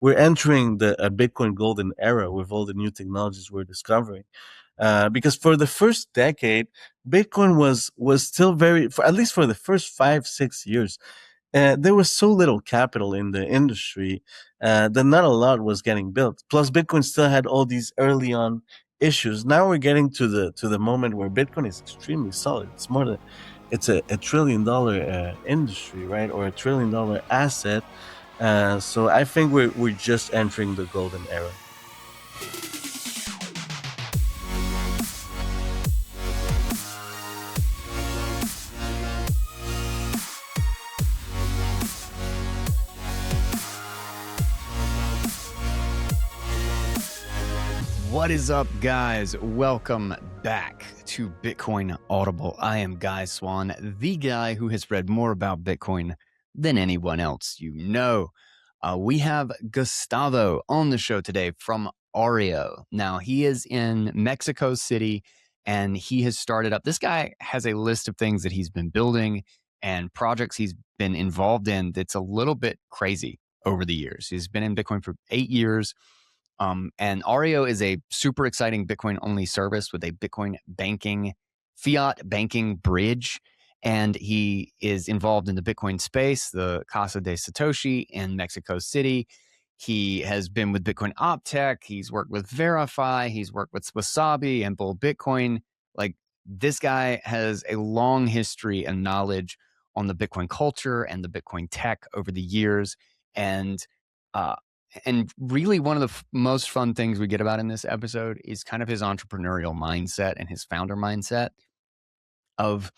we're entering the Bitcoin golden era with all the new technologies we're discovering. Because for the first decade, Bitcoin was still at least for the first 5 6 years, there was so little capital in the industry that not a lot was getting built. Plus, Bitcoin still had all these early on issues. Now we're getting to the moment where Bitcoin is extremely solid. It's a $1 trillion industry, right, or $1 trillion asset. So I think we're just entering the golden era. What is up, guys? Welcome back to Bitcoin Audible. I am Guy Swan, the guy who has read more about Bitcoin than anyone else you know. We have Gustavo on the show today from Aureo. Now, he is in Mexico City, and he has started up. This guy has a list of things that he's been building and projects he's been involved in that's a little bit crazy over the years. He's been in Bitcoin for 8 years. And Aureo is a super exciting Bitcoin-only service with a Bitcoin banking, fiat banking bridge. And he is involved in the Bitcoin space, the Casa de Satoshi in Mexico City. He has been with Bitcoin OpTech. He's worked with Verify. He's worked with Wasabi and Bull Bitcoin. Like, this guy has a long history and knowledge on the Bitcoin culture and the Bitcoin tech over the years. And really, one of the most fun things we get about in this episode is kind of his entrepreneurial mindset and his founder mindset of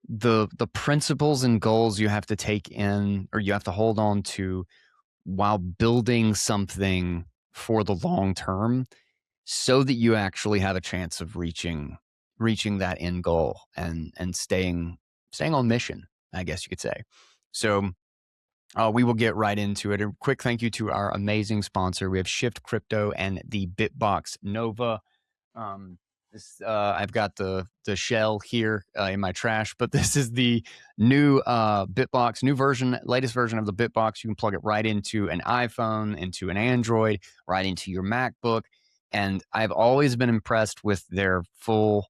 the principles and goals you have to take in, or you have to hold on to while building something for the long term, so that you actually have a chance of reaching that end goal and staying on mission, I guess you could say. So we will get right into it. A quick thank you to our amazing sponsor. We have Shift Crypto and the Bitbox Nova. I've got the shell here in my trash, but this is the new Bitbox, latest version of the Bitbox. You can plug it right into an iPhone, into an Android, right into your MacBook. And I've always been impressed with their full,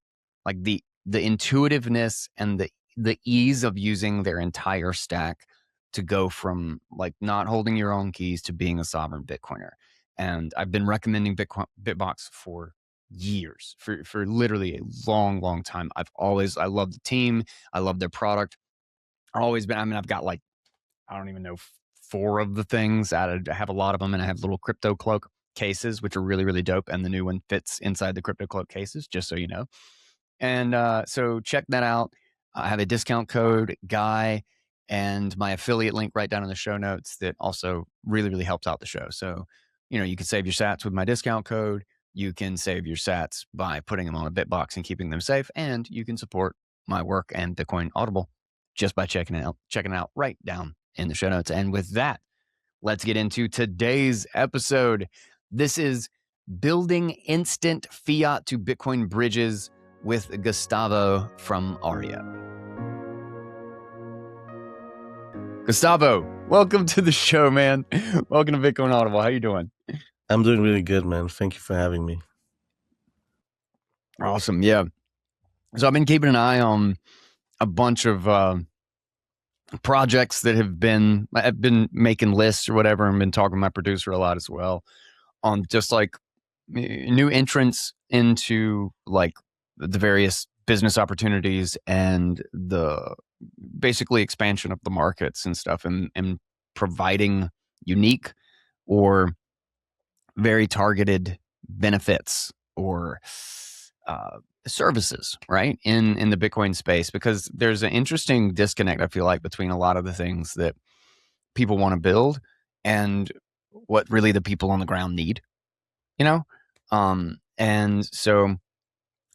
like the intuitiveness and the ease of using their entire stack to go from like not holding your own keys to being a sovereign Bitcoiner. And I've been recommending Bitbox for years, for literally a long time. I love the team. I love their product. I've got like, I don't even know, 4 of the things. I have a lot of them, and I have little Crypto Cloak cases, which are really dope. And the new one fits inside the Crypto Cloak cases, just so you know. And so check that out. I have a discount code, Guy, and my affiliate link right down in the show notes that also really helps out the show. So, you can save your sats with my discount code. You can save your sats by putting them on a Bitbox and keeping them safe. And you can support my work and Bitcoin Audible just by checking it out right down in the show notes. And with that, let's get into today's episode. This is Building Instant Fiat to Bitcoin Bridges with Gustavo from Aureo. Gustavo, welcome to the show, man. Welcome to Bitcoin Audible. How you doing? I'm doing really good, man. Thank you for having me. Awesome. Yeah. So I've been keeping an eye on a bunch of projects that I've been making lists or whatever, and been talking to my producer a lot as well on just like new entrants into like the various business opportunities and the basically expansion of the markets and stuff, and providing unique or very targeted benefits or services, right, in the Bitcoin space, because there's an interesting disconnect, I feel like, between a lot of the things that people want to build and what really the people on the ground need, and so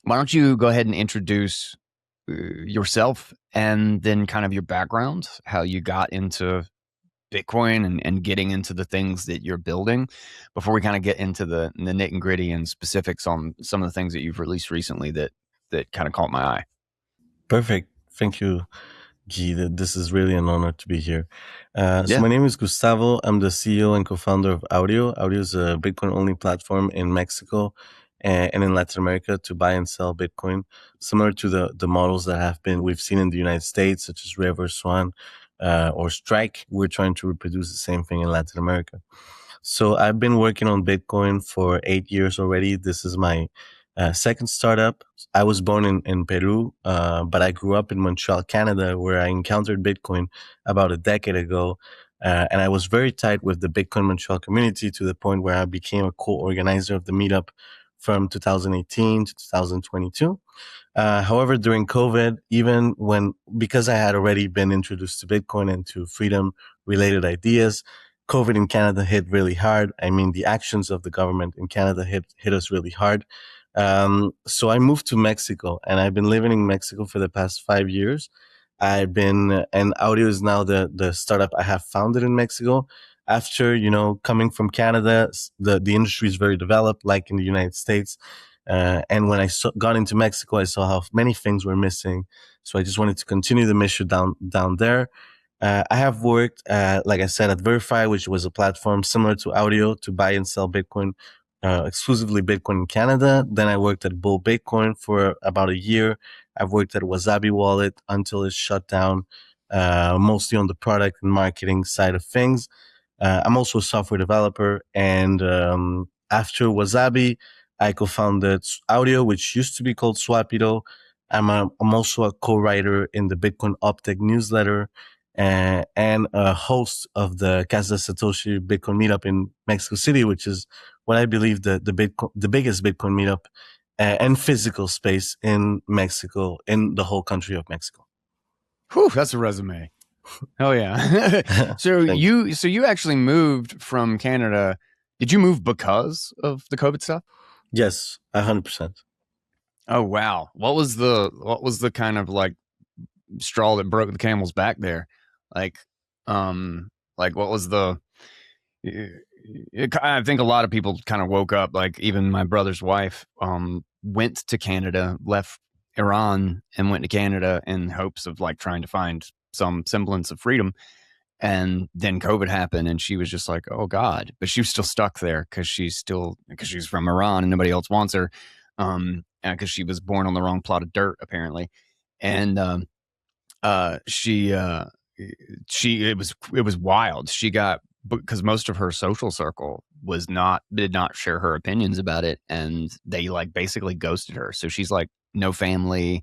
why don't you go ahead and introduce yourself, and then kind of your background, how you got into Bitcoin and getting into the things that you're building, before we kind of get into the nit and gritty and specifics on some of the things that you've released recently that kind of caught my eye. Perfect. Thank you. Gee, this is really an honor to be here. So Yeah. my name is Gustavo. I'm the CEO and co-founder of Aureo. Aureo is a Bitcoin-only platform in Mexico and in Latin America to buy and sell Bitcoin, similar to the models that have been we've seen in the United States, such as Rev or Swan or Strike. We're trying to reproduce the same thing in Latin America. So I've been working on Bitcoin for 8 years already. This is my second startup. I was born in Peru, but I grew up in Montreal, Canada, where I encountered Bitcoin about a decade ago. And I was very tight with the Bitcoin Montreal community to the point where I became a co-organizer of the meetup from 2018 to 2022. However, during COVID, even when, because I had already been introduced to Bitcoin and to freedom related ideas, COVID in Canada hit really hard. I mean, the actions of the government in Canada hit us really hard. So I moved to Mexico and I've been living in Mexico for the past 5 years. And Audio is now the startup I have founded in Mexico. After, coming from Canada, the industry is very developed, like in the United States. And when got into Mexico, I saw how many things were missing. So I just wanted to continue the mission down there. I have worked, like I said, at Verify, which was a platform similar to Audio to buy and sell Bitcoin, exclusively Bitcoin in Canada. Then I worked at Bull Bitcoin for about a year. I've worked at Wasabi Wallet until it shut down, mostly on the product and marketing side of things. I'm also a software developer, and after Wasabi, I co-founded Audio, which used to be called Swapito. I'm also a co-writer in the Bitcoin Optic newsletter and a host of the Casa de Satoshi Bitcoin meetup in Mexico City, which is what I believe the biggest Bitcoin meetup and physical space in Mexico, in the whole country of Mexico. Whew, that's a resume. Hell yeah. so Thank you. you actually moved from Canada. Did you move because of the COVID stuff? Yes, 100%. Oh wow. What was the kind of like straw that broke the camel's back there? Like like what was the I think a lot of people kind of woke up, like even my brother's wife went to Canada, left Iran and went to Canada in hopes of like trying to find some semblance of freedom. And then COVID happened and she was just like, oh God. But she was still stuck there because she's from Iran and nobody else wants her. Because she was born on the wrong plot of dirt, apparently. And uh, she uh, it was wild. She got because most of her social circle did not share her opinions about it, and they like basically ghosted her. So she's like no family,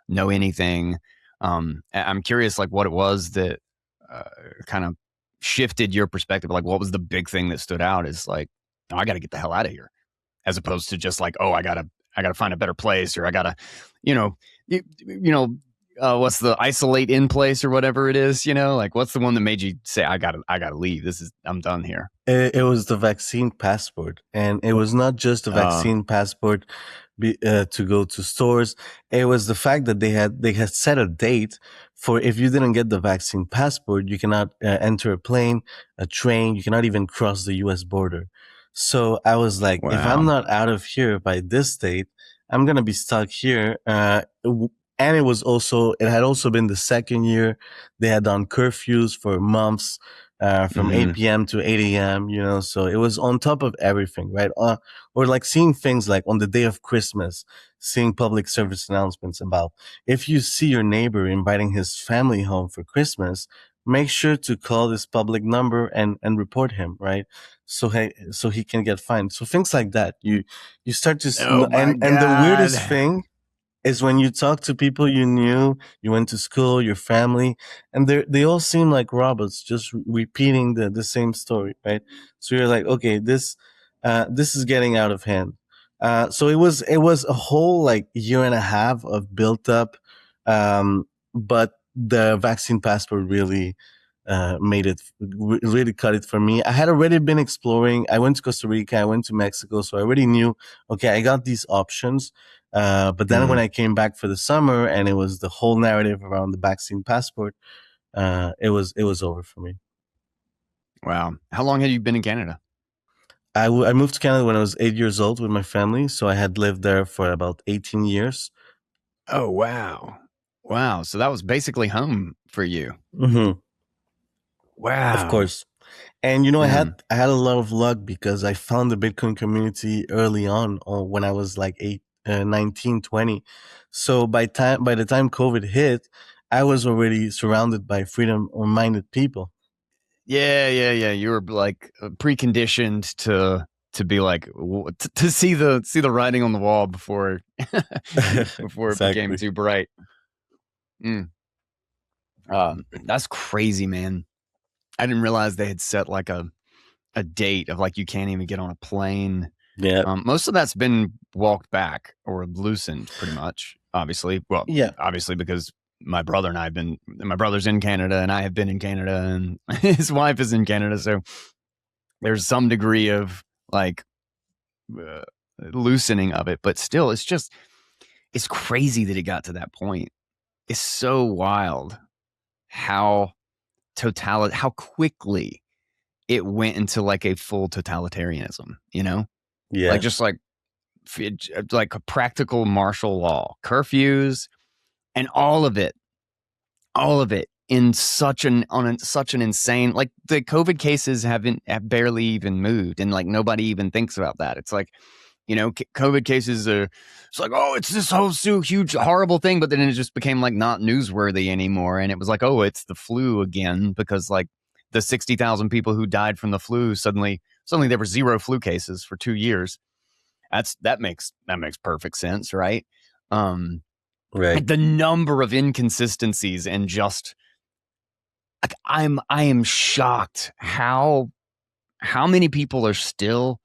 no anything. I'm curious, like what it was that uh, kind of shifted your perspective. Like, what was the big thing that stood out? Is like, oh, I got to get the hell out of here, as opposed to just like, oh, I gotta find a better place, or I gotta, you know, what's the isolate in place or whatever it is, like what's the one that made you say, I gotta leave. I'm done here. It was the vaccine passport, and it was not just a Uh, vaccine passport to go to stores. It was the fact that they had set a date for if you didn't get the vaccine passport, you cannot enter a plane, a train, you cannot even cross the U.S. border. So I was like, if I'm wow. not out of here by this date, I'm gonna be stuck here. And it had also been the second year they had done curfews for months from Mm-hmm. 8 p.m. to 8 a.m., so it was on top of everything, right? Or like seeing things like on the day of Christmas, seeing public service announcements about if you see your neighbor inviting his family home for Christmas, make sure to call this public number and report him, right? So he can get fined. So things like that. You start to, Oh my and the weirdest god. thing is when you talk to people you knew, you went to school, your family, and they all seem like robots, just repeating the same story, right? So you're like, okay, this is getting out of hand. So it was a whole like year and a half of built up, but the vaccine passport really made it really cut it for me. I had already been exploring. I went to Costa Rica, I went to Mexico, so I already knew. Okay, I got these options. But then when Mm, I came back for the summer and it was the whole narrative around the vaccine passport, it was over for me. wow. How long had you been in Canada? I moved to Canada when I was 8 years old with my family, so I had lived there for about 18 years. Oh wow. Wow. So that was basically home for you. Hmm. Of Wow. course. And you know, Man. I had a lot of luck because I found the Bitcoin community early on, or when I was like 19, 20. So by the time COVID hit, I was already surrounded by freedom minded people. Yeah. You were like preconditioned to be like to see the writing on the wall before before it became Exactly. too bright. Mm. That's crazy, man. I didn't realize they had set like a date of like you can't even get on a plane. Yeah. Most of that's been walked back or loosened pretty much, obviously. Well, Yeah. obviously because my brother and I have been, my brother's in Canada and I have been in Canada and his wife is in Canada. So there's some degree of like uh, loosening of it, but still, it's crazy that it got to that point. It's so wild how how quickly it went into like a full totalitarianism, you know? Like Yeah. just like a practical martial law, curfews, and all of it in such an insane, like the COVID cases have barely even moved, and like nobody even thinks about that. It's like, you know, COVID cases are, it's like, oh, it's this whole huge horrible thing, but then it just became like not newsworthy anymore, and it was like, oh, it's the flu again, because like the 60,000 people who died from the flu, suddenly there were zero flu cases for 2 years. That makes perfect sense, right? Um, Right. like the number of inconsistencies and just like I am shocked how many people are still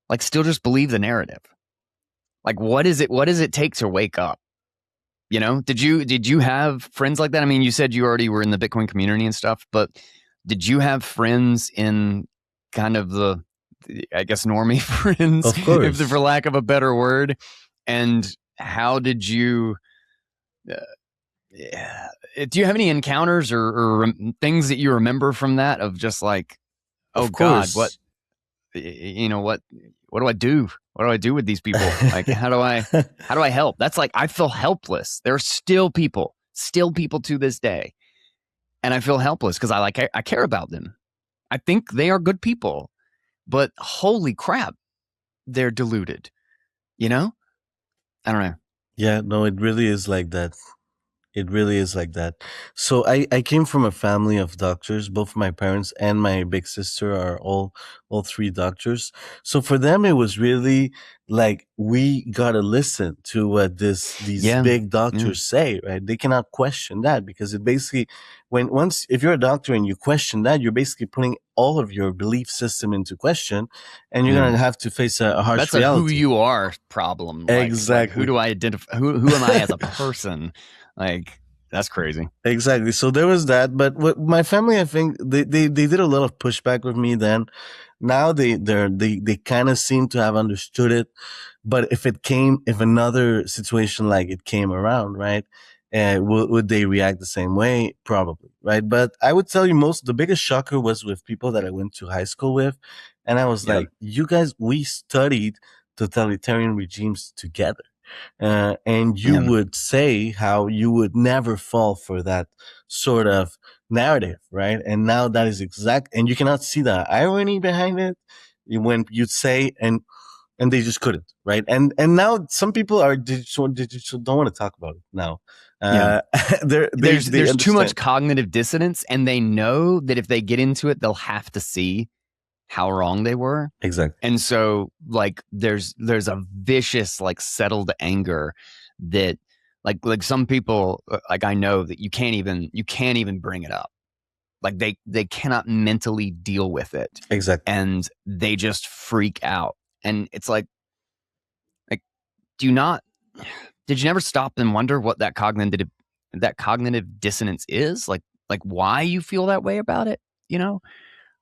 just believe the narrative. Like what does it take to wake up? You know, did you have friends like that? I mean, you said you already were in the Bitcoin community and stuff, but did you have friends in kind of I guess normie friends, Of if for course. lack of a better word? And how did you? Uh, yeah, do you have any encounters or things that you remember from that of just like, oh Of God, what course. you know what do I do? What do I do with these people? Like how do I help? That's like I feel helpless. There are still people to this day, and I feel helpless because I care about them. I think they are good people, but holy crap, they're deluded. You know? I don't know. Yeah, no, it really is like that. It really is like that. So I came from a family of doctors. Both my parents and my big sister are all three doctors. So for them, it was really like we gotta listen to what these Yeah, big yeah, doctors say, right? They cannot question that because it basically if you're a doctor and you question that, you're basically putting all of your belief system into question, and you're yeah. gonna have to face a harsh That's a who reality. you are problem. Like who Exactly. do I identify? Who am I as a person? Like that's crazy. Exactly. So there was that, but what my family, I think they did a lot of pushback with me then. Now they kind of seem to have understood it. But if another situation like it came around, right? Would they react the same way? Probably, right? But I would tell you the biggest shocker was with people that I went to high school with. And I was Yeah, like, you guys, we studied totalitarian regimes together, and you yeah, would say how you would never fall for that sort of narrative, right? And now that is and you cannot see the irony behind it when you'd say, and they just couldn't, right? And now some people are digital don't want to talk about it now. yeah. Uh, they There's too much understand cognitive dissonance, and they know that if they get into it, they'll have to see how wrong they were. exactly, And so like there's a vicious like settled anger that like some people like I know that you can't even bring it up. Like they cannot mentally deal with it, exactly, and they just freak out. And it's like do you not did you never stop and wonder what that cognitive dissonance is? Like why you feel that way about it, you know?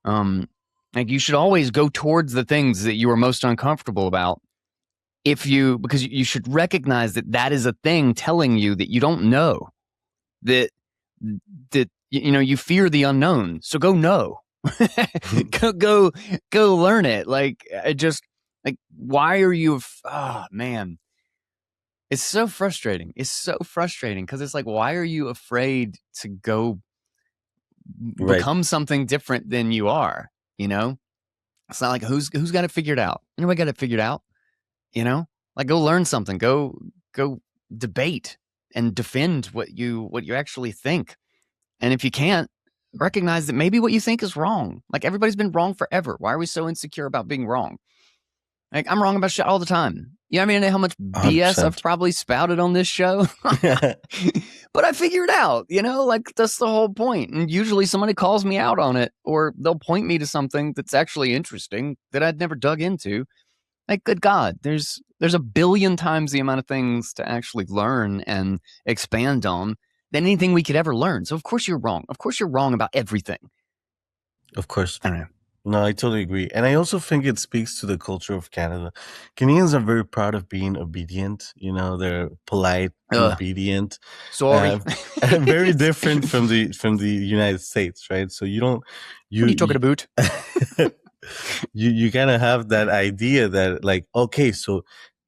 Um like you should always go towards the things that you are most uncomfortable about, because you should recognize that that is a thing telling you that you don't know, that you know you fear the unknown, so go know. Go learn it. Like I just like why are you oh man, It's so frustrating. It's so frustrating because it's like, why are you afraid to go Right. become something different than you are? You know, it's not like who's got it figured out. Anybody got it figured out? You know, like go learn something. Go debate and defend what you actually think. And if you can't, recognize that maybe what you think is wrong. Like everybody's been wrong forever. Why are we so insecure about being wrong? Like I'm wrong about shit all the time. You know what I mean? How much BS I've 100%. probably spouted on this show. But I figure it out, you know, like that's the whole point. And usually somebody calls me out on it or they'll point me to something that's actually interesting that I'd never dug into. Like, good God, there's a billion times the amount of things to actually learn and expand on than anything we could ever learn. So of course you're wrong. Of course you're wrong about everything. Of course. I don't know. No, I totally agree. And I also think it speaks to the culture of Canada. Canadians are very proud of being obedient. You know, they're polite and Ugh, obedient. sorry. Uh, very What different from the United States, right? So you don't are you talking you about? you kind of have that idea that like, okay, so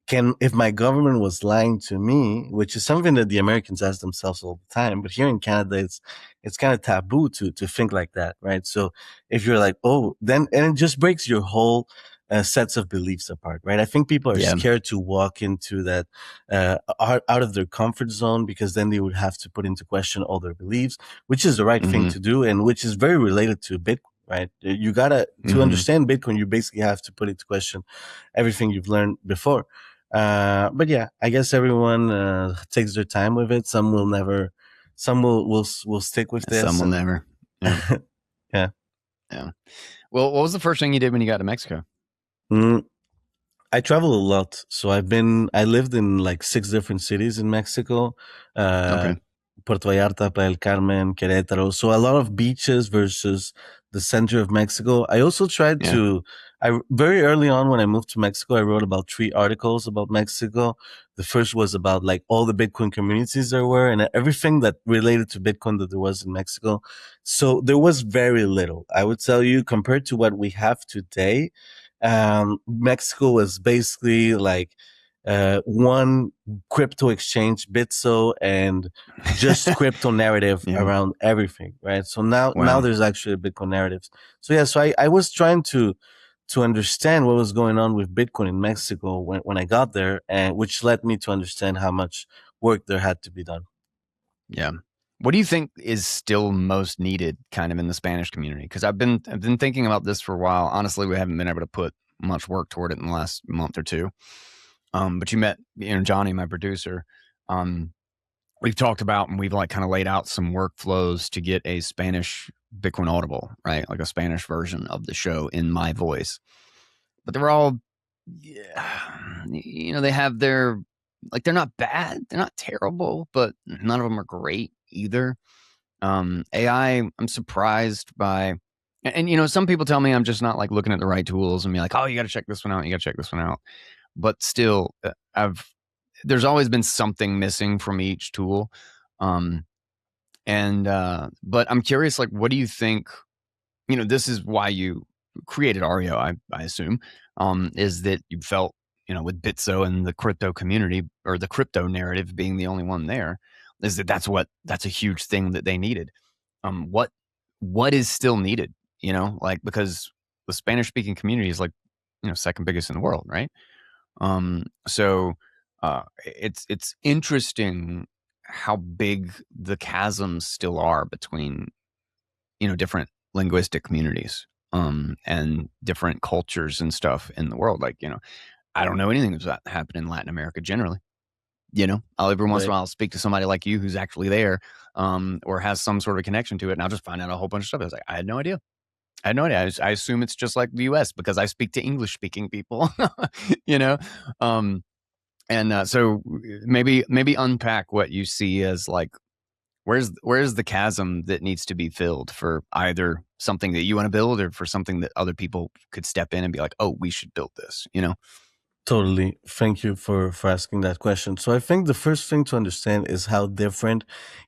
can if my government was lying to me, which is something that the Americans ask themselves all the time, but here in Canada it's kind of taboo to think like that, right? So if you're like, oh, then and it just breaks your whole sets of beliefs apart, right? I think people are Yeah. scared to walk into that out of their comfort zone because then they would have to put into question all their beliefs, which is the right thing Mm-hmm. to do, and which is very related to Bitcoin, right? You gotta to Mm-hmm. understand Bitcoin, you basically have to put into question everything you've learned before. But yeah, I guess everyone takes their time with it. Some will never, some will stick with Some this, will and never. Yeah. yeah. Yeah. Well, what was the first thing you did when you got to Mexico? Mm, I travel a lot, so I lived in like 6 different cities in Mexico, uh, Okay. Puerto Vallarta, Playa del Carmen, Querétaro. So a lot of beaches versus the center of Mexico. I also tried Yeah. to. I very early on when I moved to Mexico, I wrote about 3 articles about Mexico. The first was about like all the Bitcoin communities there were and everything that related to Bitcoin that there was in Mexico. So there was very little, I would tell you, compared to what we have today. Mexico was basically like one crypto exchange, Bitso, and just crypto narrative Yeah. around everything, right? So now Wow. there's actually a Bitcoin narratives. So yeah, so I was trying to understand what was going on with Bitcoin in Mexico when I got there, and which led me to understand how much work there had to be done. Yeah. What do you think is still most needed kind of in the Spanish community? Because I've been thinking about this for a while. Honestly, we haven't been able to put much work toward it in the last month or two. But you met, you know, Johnny, my producer. Um, we've talked about and we've like kind of laid out some workflows to get a Spanish Bitcoin Audible, right? Like a Spanish version of the show in my voice. But they're all, yeah, you know, they have their, like, they're not bad. They're not terrible, but none of them are great either. AI, I'm surprised by, you know, some people tell me I'm just not like looking at the right tools and be like, oh, you got to check this one out. You got to check this one out. But still, there's always been something missing from each tool. Um, but I'm curious, like, what do you think? You know, this is why you created Aureo, I assume, is that you felt, you know, with Bitso and the crypto community or the crypto narrative being the only one there, is that that's a huge thing that they needed. What is still needed? You know, like because the Spanish speaking community is like, you know, second biggest in the world, right? So it's interesting how big the chasms still are between, you know, different linguistic communities and different cultures and stuff in the world. Like, you know, I don't know anything that's happened in Latin America generally. You know, I'll every once in a Right. while speak to somebody like you who's actually there or has some sort of connection to it, and I'll just find out a whole bunch of stuff. I was like, I had no idea. I had no idea. I assume it's just like the U.S. because I speak to English-speaking people. You know, um, so maybe unpack what you see as like where's the chasm that needs to be filled for either something that you want to build or for something that other people could step in and be like, oh, we should build this. You know? Totally. Thank you for asking that question. So I think the first thing to understand is how different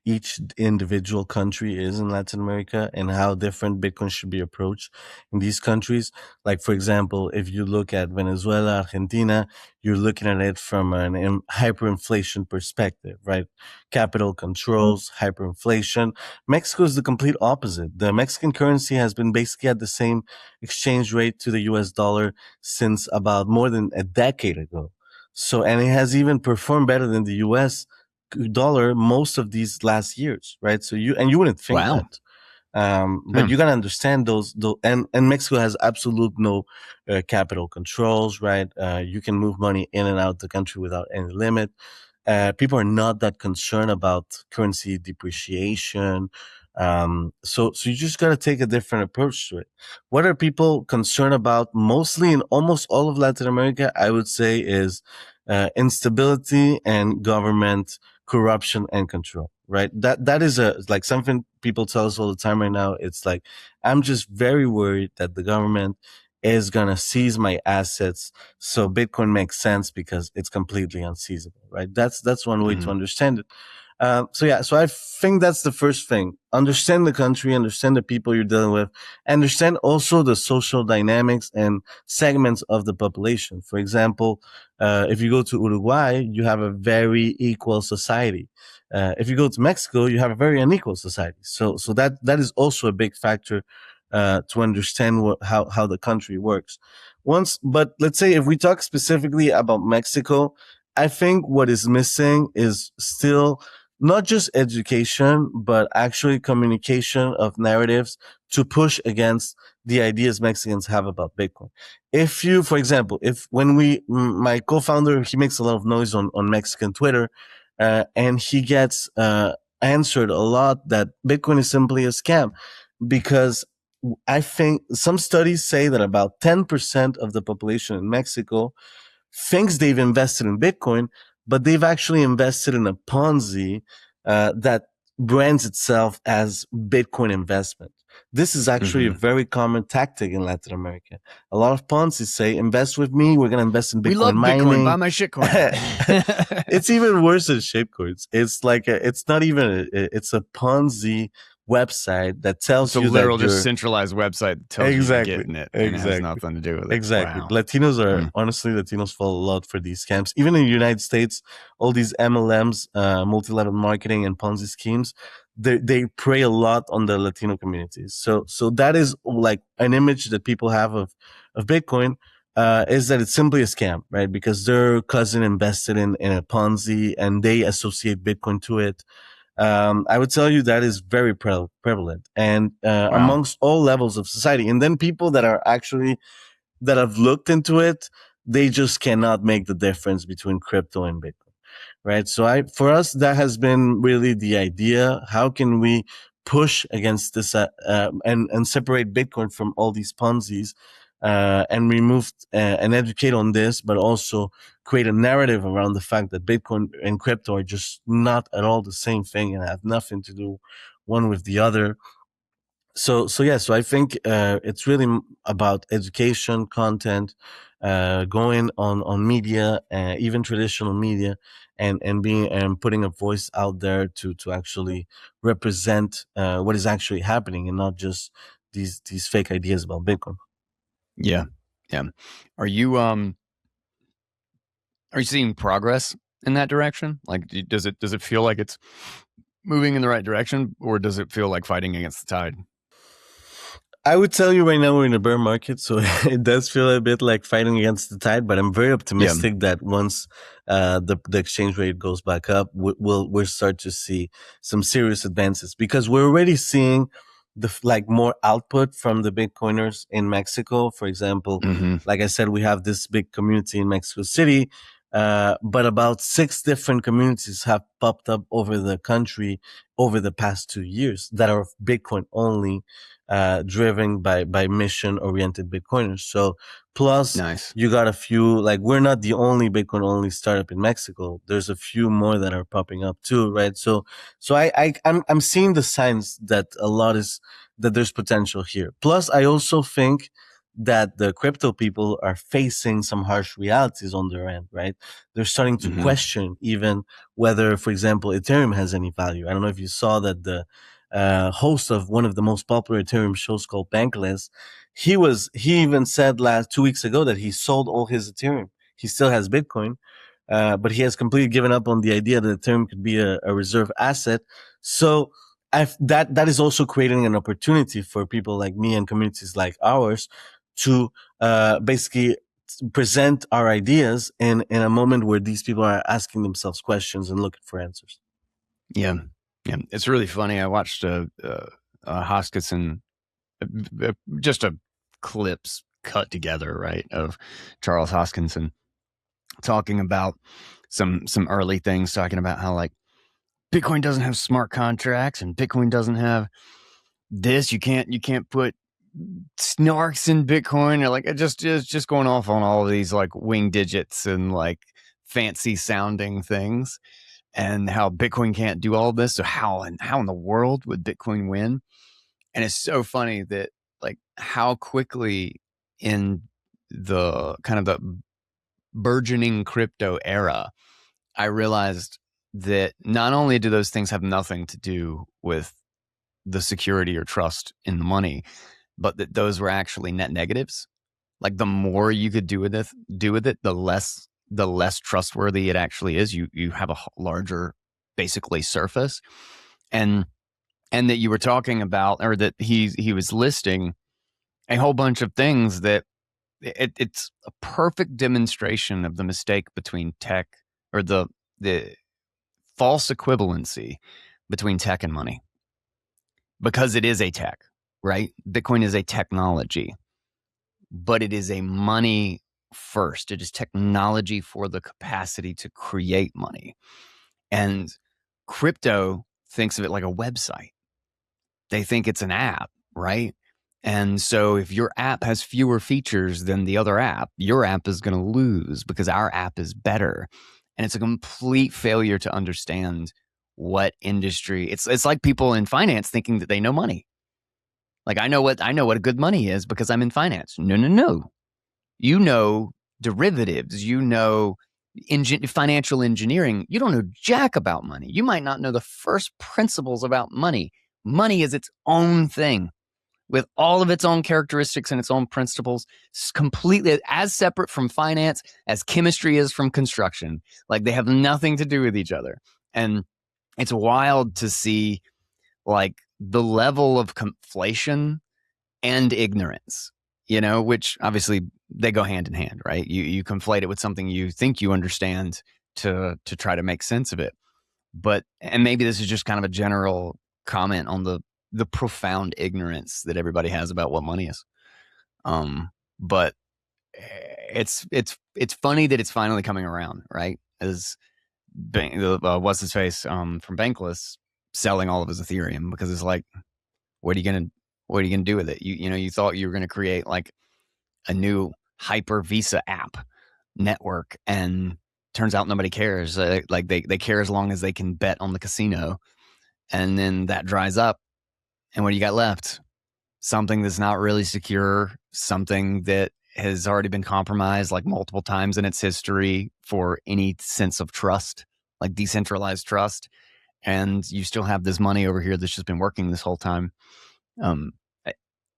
each individual country is in Latin America and how different Bitcoin should be approached in these countries. Like for example, if you look at Venezuela, Argentina, you're looking at it from an hyperinflation perspective, right? Capital controls, hyperinflation. Mexico is the complete opposite. The Mexican currency has been basically at the same exchange rate to the US dollar since about more than a decade ago. So, and it has even performed better than the US dollar most of these last years, right? So you wouldn't think Wow. that. But Hmm. you gotta understand those and Mexico has absolute no capital controls, right? You can move money in and out the country without any limit. People are not that concerned about currency depreciation. So you just got to take a different approach to it. What are people concerned about mostly in almost all of Latin America? I would say is instability and government corruption and control. Right. That is a like something people tell us all the time right now. It's like I'm just very worried that the government is gonna seize my assets, so Bitcoin makes sense because it's completely unseizable, right? That's one way to Hmm. understand it. So yeah, so I think that's the first thing. Understand the country, understand the people you're dealing with, understand also the social dynamics and segments of the population. For example, if you go to Uruguay, you have a very equal society. If you go to Mexico, you have a very unequal society. So that is also a big factor to understand how the country works. But let's say if we talk specifically about Mexico, I think what is missing is still not just education, but actually communication of narratives to push against the ideas Mexicans have about Bitcoin. If you, for example, if when my co-founder, he makes a lot of noise on Mexican Twitter, and he gets answered a lot that Bitcoin is simply a scam because I think some studies say that about 10% of the population in Mexico thinks they've invested in Bitcoin, but they've actually invested in a Ponzi that brands itself as Bitcoin investment. This is actually a Hmm. very common tactic in Latin America. A lot of Ponzi say, invest with me, we're going to invest in We Bitcoin love Bitcoin. Buy mining. my shitcoin. It's even worse than shitcoins. It's like it's not even it's a Ponzi website that It's tells a you that literal, just you're centralized website that tells you to get exactly, in it, and it has exactly. nothing to do with it. Exactly. Wow. Latinos are Hmm. honestly Latinos fall a lot for these scams. Even in the United States, all these MLMs, multi-level marketing and Ponzi schemes, they prey a lot on the Latino communities. So that is like an image that people have of Bitcoin, is that it's simply a scam, right? Because their cousin invested in a Ponzi and they associate Bitcoin to it. I would tell you that is very prevalent and Wow. amongst all levels of society. And then people that are actually that have looked into it, they just cannot make the difference between crypto and Bitcoin, right? So for us, that has been really the idea. How can we push against this and separate Bitcoin from all these Ponzi's and remove and educate on this, but also create a narrative around the fact that Bitcoin and crypto are just not at all the same thing and have nothing to do one with the other. So yeah, so I think it's really about education, content, going on media, even traditional media, and being and putting a voice out there to actually represent what is actually happening and not just these fake ideas about Bitcoin. Yeah. Yeah. Are you are you seeing progress in that direction? Like, does it feel like it's moving in the right direction, or does it feel like fighting against the tide? I would tell you right now we're in a bear market, so it does feel a bit like fighting against the tide. But I'm very Yeah. optimistic that once the exchange rate goes back up, we'll start to see some serious advances because we're already seeing like more output from the Bitcoiners in Mexico. For example, Hmm. like I said, we have this big community in Mexico City, but about 6 different communities have popped up over the country over the past 2 years that are Bitcoin only, driven by mission oriented Bitcoiners. So plus Nice. you got a few, like we're not the only Bitcoin only startup in Mexico. There's a few more that are popping up too, right? So I'm seeing the signs that a lot is that there's potential here. Plus I also think that the crypto people are facing some harsh realities on their end, right? They're starting to Mm-hmm. question even whether, for example, Ethereum has any value. I don't know if you saw that the host of one of the most popular Ethereum shows called Bankless, he even said last 2 weeks ago that he sold all his Ethereum. He still has Bitcoin, but he has completely given up on the idea that Ethereum could be a reserve asset. So that is also creating an opportunity for people like me and communities like ours to basically present our ideas in a moment where these people are asking themselves questions and looking for answers. Yeah, yeah, it's really funny. I watched a Hoskinson, just a clips cut together, right, of Charles Hoskinson talking about some early things, talking about how like Bitcoin doesn't have smart contracts and Bitcoin doesn't have this. You can't put snarks in Bitcoin, or like it just going off on all of these like wing digits and like fancy sounding things, and how Bitcoin can't do all this. So how in the world would Bitcoin win? And it's so funny that like how quickly in the kind of the burgeoning crypto era, I realized that not only do those things have nothing to do with the security or trust in the money, but that those were actually net negatives. Like the more you could do with it, the less trustworthy it actually is. You have a larger, basically, surface, and that you were talking about, or that he was listing a whole bunch of things that it's a perfect demonstration of the mistake between tech, or the false equivalency between tech and money, because it is a tech, right? Bitcoin is a technology, but it is a money first. It is technology for the capacity to create money. And crypto thinks of it like a website. They think it's an app, right? And so if your app has fewer features than the other app, your app is going to lose because our app is better. And it's a complete failure to understand what industry. It's like people in finance thinking that they know money. Like I know what a good money is because I'm in finance. No. You know derivatives, you know financial engineering. You don't know jack about money. You might not know the first principles about money. Money is its own thing with all of its own characteristics and its own principles, completely as separate from finance as chemistry is from construction. Like they have nothing to do with each other. And it's wild to see like the level of conflation and ignorance, which obviously they go hand in hand, right? You conflate it with something you think you understand to try to make sense of it. But, and maybe this is just kind of a general comment on the profound ignorance that everybody has about what money is. But it's funny that it's finally coming around, right? As what's his face from Bankless selling all of his Ethereum, because it's like, what are you gonna do with it? You thought you were gonna create like a new hyper Visa app network, and turns out nobody cares. Like they care as long as they can bet on the casino, and then that dries up, and what do you got left? Something that's not really secure, something that has already been compromised like multiple times in its history for any sense of trust, like decentralized trust. And you still have this money over here that's just been working this whole time. Um, I,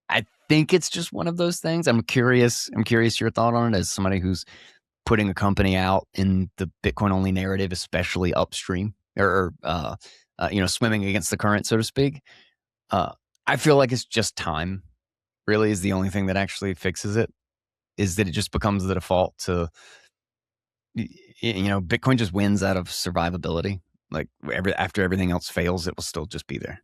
I think it's just one of those things. I'm curious your thought on it as somebody who's putting a company out in the Bitcoin only narrative, especially upstream, or swimming against the current, so to speak. I feel like it's just time. Really, is the only thing that actually fixes it. Is that it just becomes the default to, Bitcoin just wins out of survivability. Like after everything else fails, it will still just be there.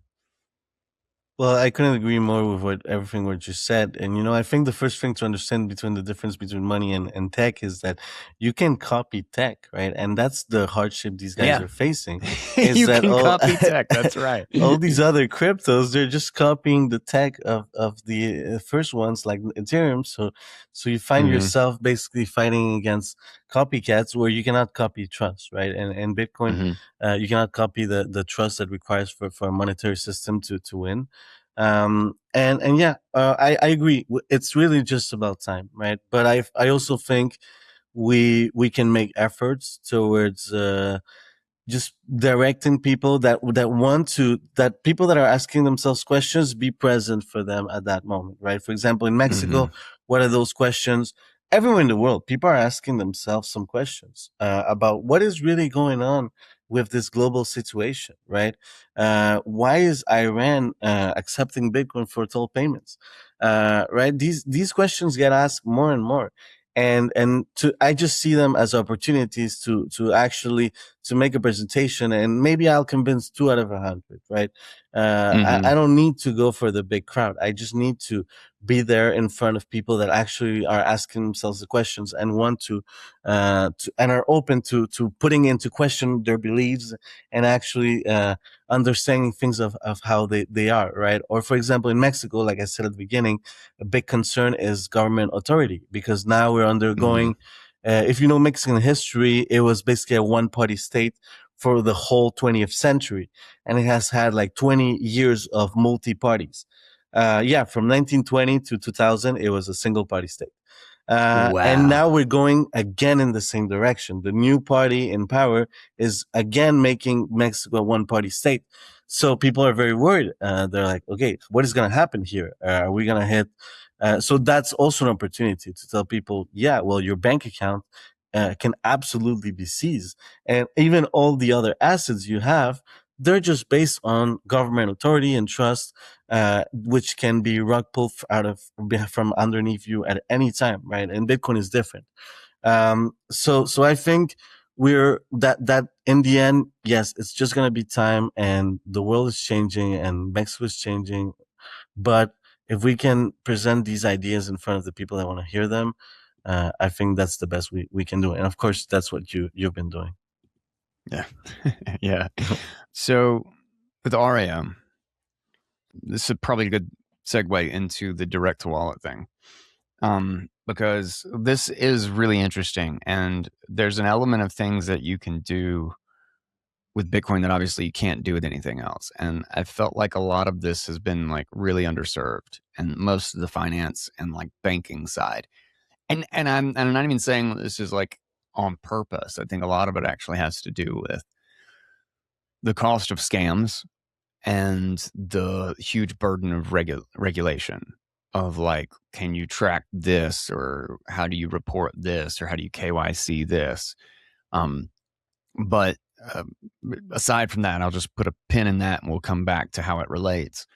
Well, I couldn't agree more with everything what you said. And I think the first thing to understand between the difference between money and tech is that you can copy tech, right? And that's the hardship these guys Yeah, are facing. Is you that can all copy tech. That's right. all these other cryptos, they're just copying the tech of the first ones like Ethereum. So you find Mm-hmm. yourself basically fighting against copycats where you cannot copy trust, right? And Bitcoin, Mm-hmm. you cannot copy the trust that requires for a monetary system to win. And yeah, I agree. It's really just about time, right? But I also think we can make efforts towards just directing people that want to, that people that are asking themselves questions, be present for them at that moment, right? For example, in Mm-hmm. Mexico, what are those questions? Everywhere in the world, people are asking themselves some questions about what is really going on with this global situation, right? Why is Iran accepting Bitcoin for toll payments? Right? These questions get asked more and more, and to I just see them as opportunities to actually to make a presentation, and maybe I'll convince 2 out of 100, right? I Mm-hmm. don't need to go for the big crowd. I just need to be there in front of people that actually are asking themselves the questions and want to and are open to putting into question their beliefs and actually understanding things of how they are, right? Or for example, in Mexico, like I said at the beginning, a big concern is government authority, because now we're Mm-hmm. undergoing if you know Mexican history, it was basically a one party state for the whole 20th century. And it has had like 20 years of multi parties. Yeah, from 1920 to 2000, it was a single party state. And now Wow. we're going again in the same direction. The new party in power is again making Mexico a one party state. So people are very worried. They're like, okay, what is going to happen here? Are we going to hit? So that's also an opportunity to tell people, yeah, well, your bank account can absolutely be seized. And even all the other assets you have, they're just based on government authority and trust, which can be rug pulled out of from underneath you at any time, right? And Bitcoin is different. So I think we're that in the end, yes, it's just gonna be time, and the world is changing, and Mexico is changing. But if we can present these ideas in front of the people that want to hear them, I think that's the best we can do. And of course, that's what you've been doing. Yeah. Yeah. So with Aureo, this is probably a good segue into the direct to wallet thing. Because this is really interesting, and there's an element of things that you can do with Bitcoin that obviously you can't do with anything else. And I felt like a lot of this has been like really underserved, and most of the finance and like banking side. And I'm not even saying this is like on purpose. I think a lot of it actually has to do with the cost of scams and the huge burden of regulation of like, can you track this, or how do you report this, or how do you KYC this? Um, but uh, aside from that, I'll just put a pin in that and we'll come back to how it relates.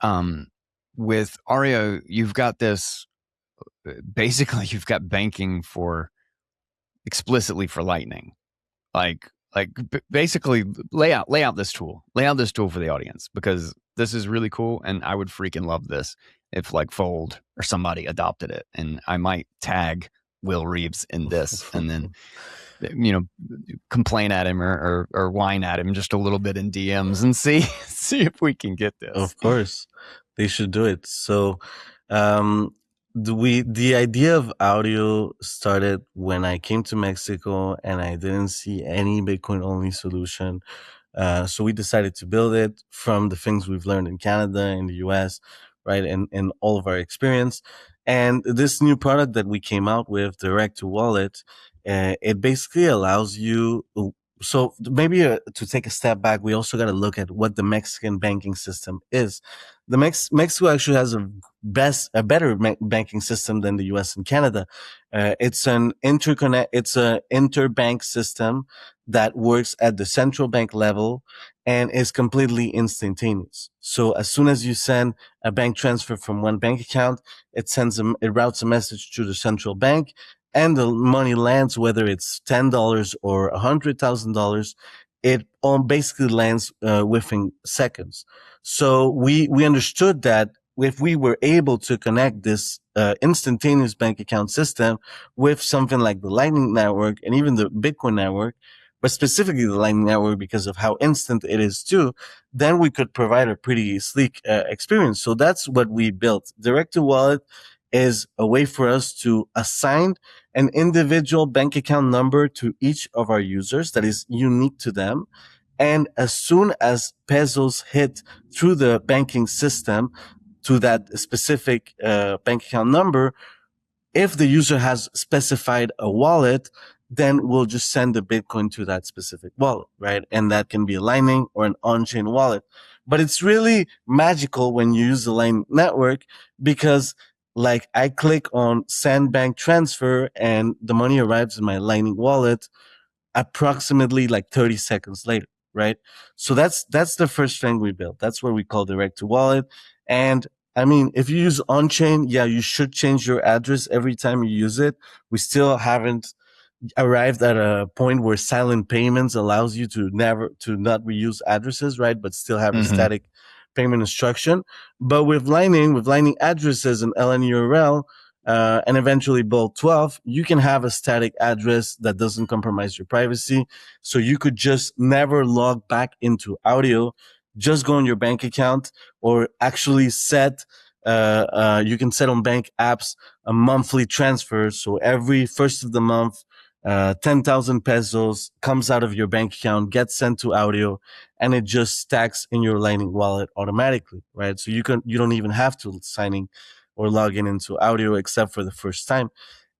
Um, with Aureo, you've got this basically, you've got banking for explicitly for Lightning. Basically lay out this tool. Lay out this tool for the audience, because this is really cool, and I would freaking love this if like Fold or somebody adopted it, and I might tag Will Reeves in this, and then you know complain at him or whine at him just a little bit in DMs and see see if we can get this. Of course, they should do it. So, um, the idea of audio started when I came to Mexico and I didn't see any Bitcoin only solution. So we decided to build it from the things we've learned in Canada, in the US, right, and all of our experience. And this new product that we came out with, direct to wallet, it basically allows you. So maybe to take a step back, we also got to look at what the Mexican banking system is. The Mexico actually has a better banking system than the U.S. and Canada. It's an It's a interbank system that works at the central bank level and is completely instantaneous. So as soon as you send a bank transfer from one bank account, it routes a message to the central bank, and the money lands, whether it's $10 or $100,000. It all basically lands within seconds. So we understood that if we were able to connect this instantaneous bank account system with something like the Lightning Network and even the Bitcoin network, but specifically the Lightning Network because of how instant it is too, then we could provide a pretty sleek experience. So that's what we built. Direct to wallet is a way for us to assign an individual bank account number to each of our users that is unique to them. And as soon as pesos hit through the banking system to that specific bank account number, if the user has specified a wallet, then we'll just send the Bitcoin to that specific wallet, right? And that can be a Lightning or an on-chain wallet. But it's really magical when you use the Lightning network because like I click on send bank transfer and the money arrives in my Lightning wallet approximately like 30 seconds later, right? So that's the first thing we built. That's what we call direct to wallet. And I mean, if you use on-chain, yeah, you should change your address every time you use it. We still haven't arrived at a point where silent payments allows you to never to not reuse addresses, right? But still have a static payment instruction. But with Lightning addresses and LNURL, and eventually Bolt 12, you can have a static address that doesn't compromise your privacy. So you could just never log back into Audio, just go on your bank account or actually you can set on bank apps a monthly transfer. So every first of the month, 10,000 pesos comes out of your bank account, gets sent to Audio, and it just stacks in your Lightning wallet automatically, right? So you don't even have to sign in or log in into Audio except for the first time.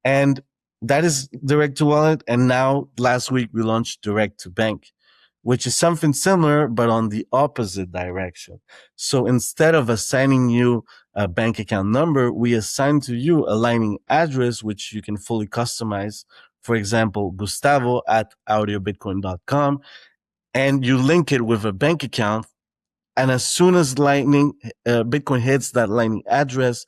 And that is direct to wallet. And now last week we launched direct to bank, which is something similar, but on the opposite direction. So instead of assigning you a bank account number, we assign to you a Lightning address, which you can fully customize. For example, Gustavo at audiobitcoin.com, and you link it with a bank account. And as soon as Lightning Bitcoin hits that Lightning address,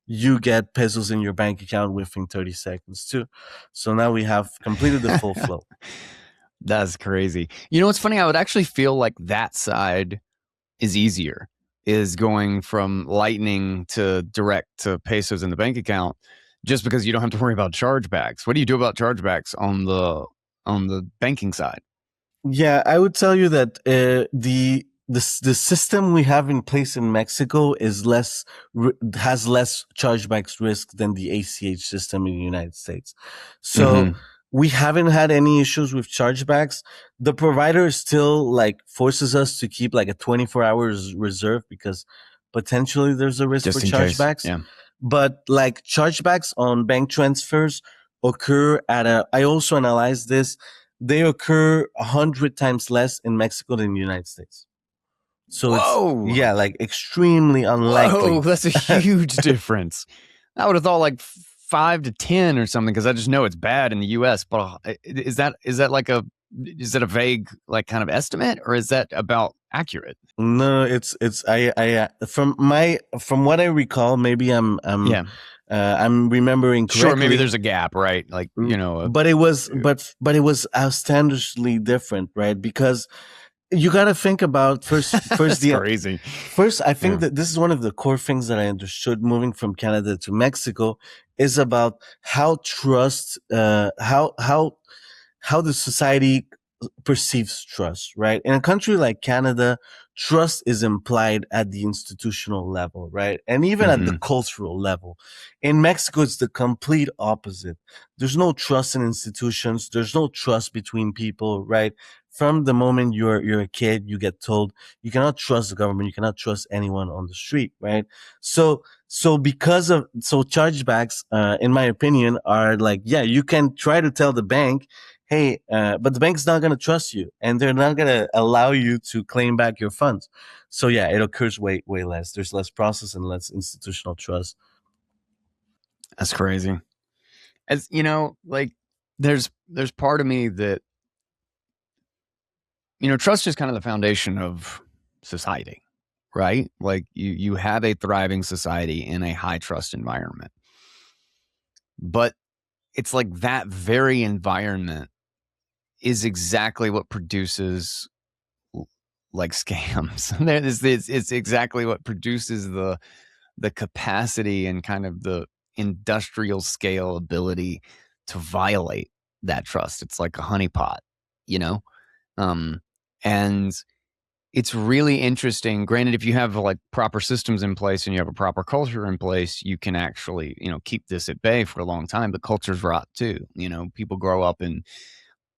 you get pesos in your bank account within 30 seconds too. So now we have completed the full flow. That's crazy. You know what's funny? I would actually feel like that side is easier, is going from Lightning to direct to pesos in the bank account, just because you don't have to worry about chargebacks. What do you do about chargebacks on the banking side? Yeah, I would tell you that the system we have in place in Mexico has less chargebacks risk than the ACH system in the United States. So we haven't had any issues with chargebacks. The provider still like forces us to keep like a 24 hours reserve because potentially there's a risk Just for in case, chargebacks. yeah. But like chargebacks on bank transfers occur I also analyzed this, they occur 100 times less in Mexico than the United States. So Whoa! it's, yeah, like extremely unlikely. Whoa, that's a huge difference. I would have thought like 5 to 10 or something, because I just know it's bad in the US. But is that a vague like kind of estimate, or is that about accurate? No, it's from what I recall, maybe I'm remembering correctly. Sure, maybe there's a gap, right? Like, you know, but it was outstandishly different, right? Because you got to think about first that's crazy. First, I think that this is one of the core things that I understood moving from Canada to Mexico is about how trust, how the society perceives trust, right? In a country like Canada, trust is implied at the institutional level, right? And even at the cultural level. In Mexico, it's the complete opposite. There's no trust in institutions. There's no trust between people, right? From the moment you're a kid, you get told you cannot trust the government, you cannot trust anyone on the street, right? So chargebacks, in my opinion, are like, yeah, you can try to tell the bank, hey, but the bank's not going to trust you, and they're not going to allow you to claim back your funds. So yeah, it occurs way less. There's less process and less institutional trust. That's crazy. As you know, like there's part of me that, you know, trust is kind of the foundation of society, right? Like you have a thriving society in a high trust environment. But it's like that very environment is exactly what produces like scams. It's exactly what produces the capacity and kind of the industrial scale ability to violate that trust. It's like a honeypot, you know? And it's really interesting. Granted, if you have like proper systems in place and you have a proper culture in place, you can actually, you know, keep this at bay for a long time. But cultures rot too. You know, people grow up in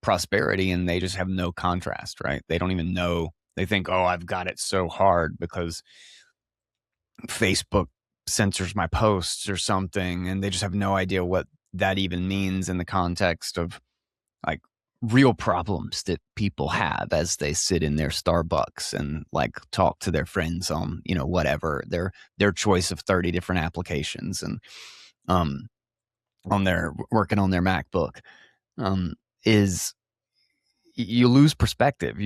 prosperity and they just have no contrast, right? They don't even know. They think, oh, I've got it so hard because Facebook censors my posts or something, and they just have no idea what that even means in the context of like real problems that people have as they sit in their Starbucks and like talk to their friends on, whatever their choice of 30 different applications and um on their working on their MacBook. Is you lose perspective.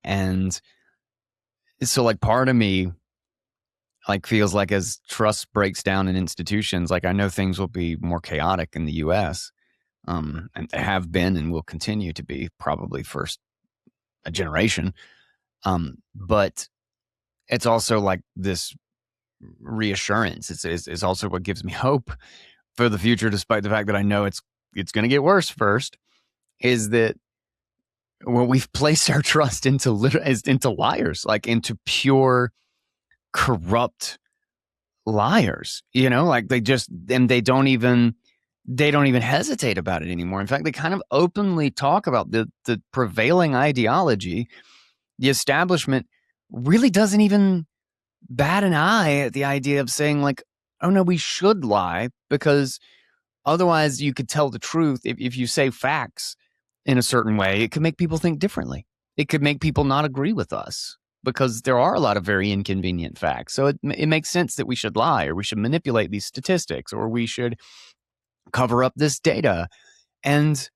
And so like part of me like feels like as trust breaks down in institutions, like I know things will be more chaotic in the US. And they have been and will continue to be probably for a generation. But it's also like this reassurance. It's also what gives me hope for the future, despite the fact that I know it's going to get worse first, is that when we've placed our trust into liars, like into pure corrupt liars, like they don't even hesitate about it anymore. In fact, they kind of openly talk about the prevailing ideology. The establishment really doesn't even bat an eye at the idea of saying like, oh no, we should lie because otherwise you could tell the truth. If you say facts in a certain way, it could make people think differently. It could make people not agree with us because there are a lot of very inconvenient facts. So it makes sense that we should lie or we should manipulate these statistics or we should cover up this data. And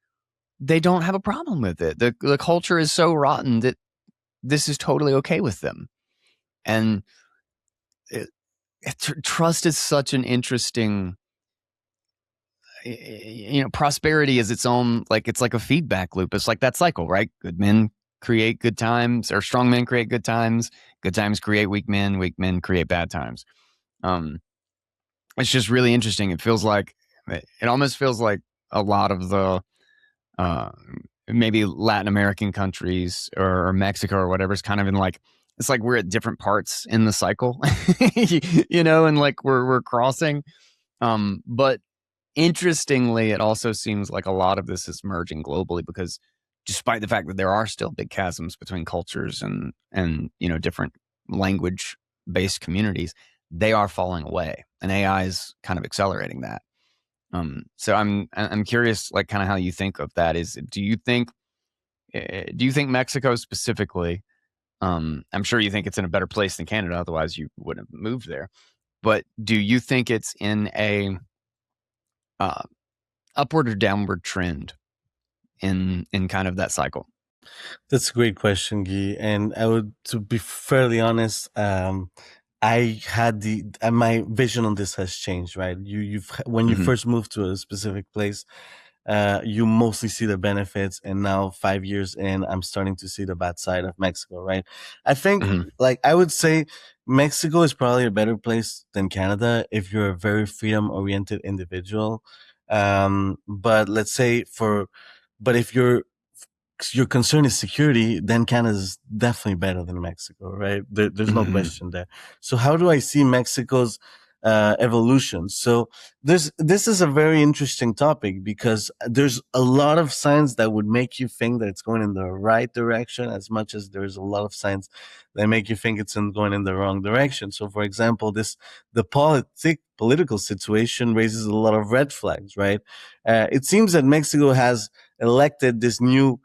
they don't have a problem with it. The culture is so rotten that this is totally okay with them. And trust is such an interesting, prosperity is its own, like it's like a feedback loop. It's like that cycle, right? Good men create good times, or strong men create good times create weak men create bad times. It's just really interesting. It almost feels like a lot of the uh, maybe Latin American countries or Mexico or whatever is kind of in like, it's like we're at different parts in the cycle, and like we're crossing. But interestingly, it also seems like a lot of this is merging globally because despite the fact that there are still big chasms between cultures and different language based communities, they are falling away, and AI is kind of accelerating that. So I'm curious, like, kind of how you think of that. Do you think Mexico specifically? I'm sure you think it's in a better place than Canada, otherwise you wouldn't have moved there. But do you think it's in a uh, upward or downward trend in kind of that cycle? That's a great question, Guy. And I would, to be fairly honest, I had my vision on this has changed. Right, when you Mm-hmm. first move to a specific place, you mostly see the benefits, and now 5 years in, I'm starting to see the bad side of Mexico. Right, I think, Mm-hmm. like, I would say Mexico is probably a better place than Canada if you're a very freedom oriented individual. But let's say but if your concern is security, then Canada is definitely better than Mexico, right? There's no Mm-hmm. question there. So how do I see Mexico's evolution? So this is a very interesting topic because there's a lot of signs that would make you think that it's going in the right direction, as much as there's a lot of signs that make you think it's going in the wrong direction. So, for example, the political situation raises a lot of red flags, right? It seems that Mexico has elected this new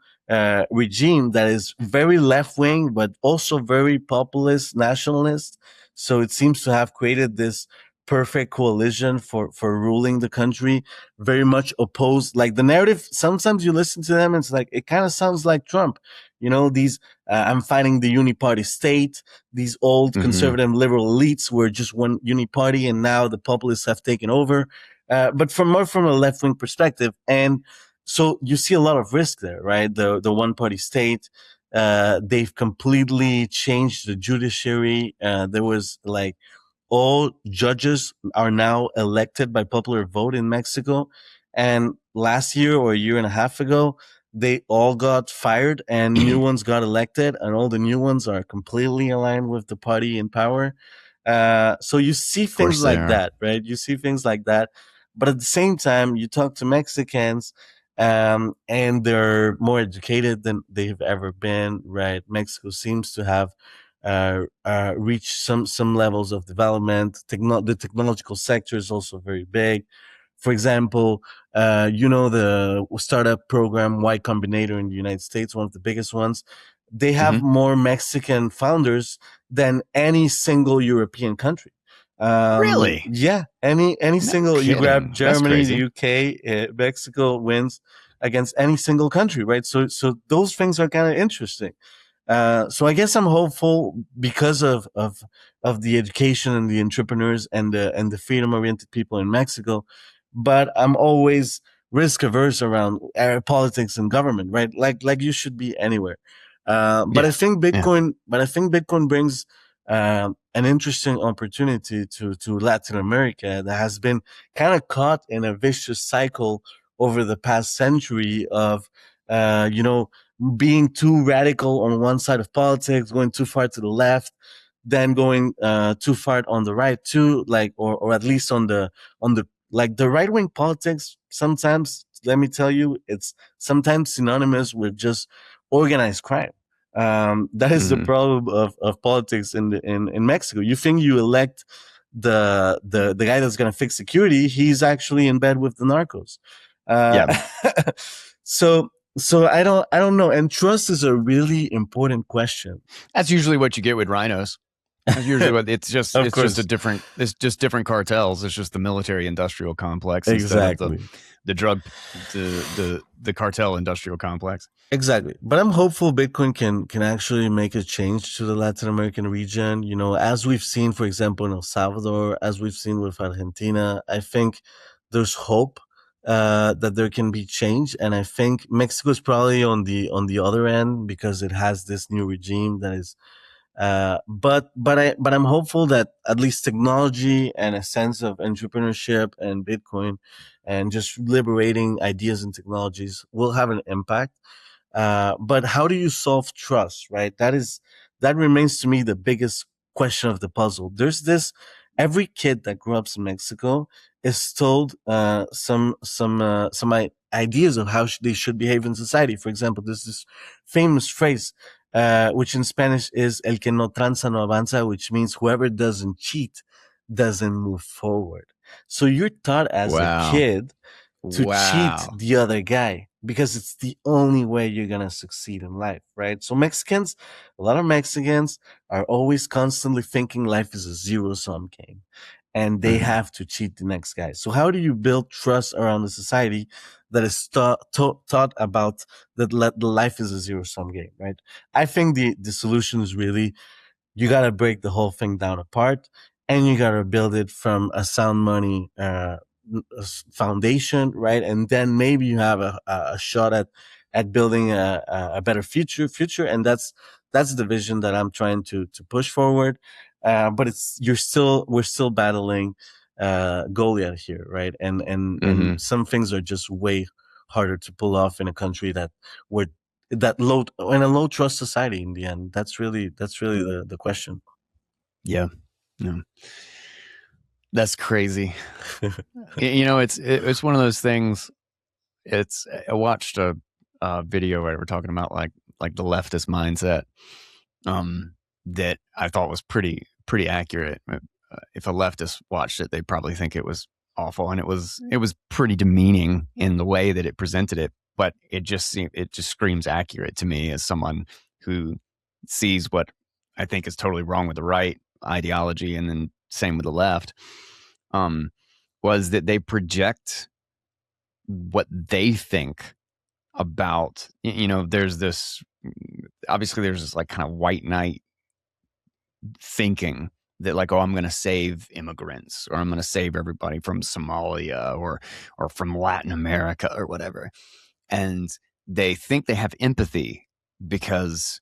regime that is very left wing, but also very populist nationalist. So it seems to have created this perfect coalition for ruling the country, very much opposed. Like the narrative, sometimes you listen to them, and it's like it kind of sounds like Trump. These I'm fighting the uniparty state. These old Mm-hmm. conservative liberal elites were just one uniparty, and now the populists have taken over. But from a left wing perspective, and so you see a lot of risk there, right? The one party state, they've completely changed the judiciary. There was like all judges are now elected by popular vote in Mexico. And last year or a year and a half ago, they all got fired and new ones got elected, and all the new ones are completely aligned with the party in power. So you see Of things course they like are. that, right? You see things like that. But at the same time, you talk to Mexicans, and they're more educated than they've ever been. Right, Mexico seems to have reached some levels of development. The technological sector is also very big. For example, the startup program Y Combinator in the United States, one of the biggest ones. They have Mm-hmm. more Mexican founders than any single European country. Really? Yeah, any No single, you grab kidding. That's Germany, the crazy. UK, Mexico wins against any single country, right? So those things are kind of interesting. So I guess I'm hopeful because of the education and the entrepreneurs and the freedom oriented people in Mexico, but I'm always risk averse around politics and government, right? Like you should be anywhere. But I Yeah. think Yeah. Bitcoin brings an interesting opportunity to Latin America that has been kind of caught in a vicious cycle over the past century of being too radical on one side of politics, going too far to the left, then going too far on the right too, like or at least on the like the right wing politics. Sometimes, let me tell you, it's sometimes synonymous with just organized crime. That is the Mm-hmm. problem of politics in Mexico. You think you elect the guy that's going to fix security, he's actually in bed with the narcos. Yeah. Uh, so I don't know. And trust is a really important question. That's usually what you get with rhinos. That's usually what Of it's just a course, different it's just different cartels. It's just the military industrial complex instead of exactly. the drug the cartel industrial complex. Exactly. But I'm hopeful Bitcoin can actually make a change to the Latin American region. As we've seen, for example, in El Salvador, as we've seen with Argentina, I think there's hope that there can be change. And I think Mexico is probably on the other end because it has this new regime that is but I'm hopeful that at least technology and a sense of entrepreneurship and Bitcoin and just liberating ideas and technologies will have an impact. But how do you solve trust, right? That remains to me the biggest question of the puzzle. There's this every kid that grew up in Mexico is told some ideas of how they should behave in society. For example, there's this famous phrase, which in Spanish is "el que no tranza no avanza," which means whoever doesn't cheat doesn't move forward. So you're taught as a Wow. kid to cheat Wow. the other guy because it's the only way you're gonna succeed in life, right? So a lot of Mexicans are always constantly thinking life is a zero sum game and they Mm-hmm. have to cheat the next guy. So how do you build trust around a society that is taught about the life is a zero sum game, right? I think the solution is really you got to break the whole thing down apart and you got to build it from a sound money foundation, right? And then maybe you have a shot at building a better future. And that's the vision that I'm trying to push forward. But we're still battling Goliath here, right? And Mm-hmm. some things are just way harder to pull off in a country where that low in a low trust society in the end. That's really the question. Yeah. Yeah. That's crazy. It's one of those things. I watched a video where they were talking about like the leftist mindset, um, that I thought was pretty accurate. If a leftist watched it, they'd probably think it was awful, and it was pretty demeaning in the way that it presented it. But it just screams accurate to me as someone who sees what I think is totally wrong with the right ideology, and then same with the left. Um, was that they project what they think about, there's this, obviously there's this like kind of white knight thinking that like, oh, I'm going to save immigrants, or I'm going to save everybody from Somalia, or from Latin America or whatever. And they think they have empathy because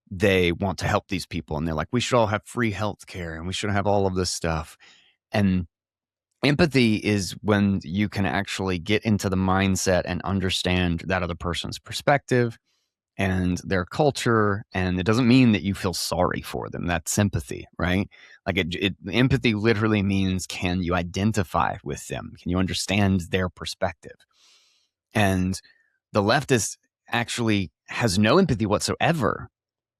they want to help these people. And they're like, we should all have free health care and we should have all of this stuff. And empathy is when you can actually get into the mindset and understand that other person's perspective and their culture. And it doesn't mean that you feel sorry for them. That's sympathy, right? Like empathy literally means, can you identify with them? Can you understand their perspective? And the leftist actually has no empathy whatsoever.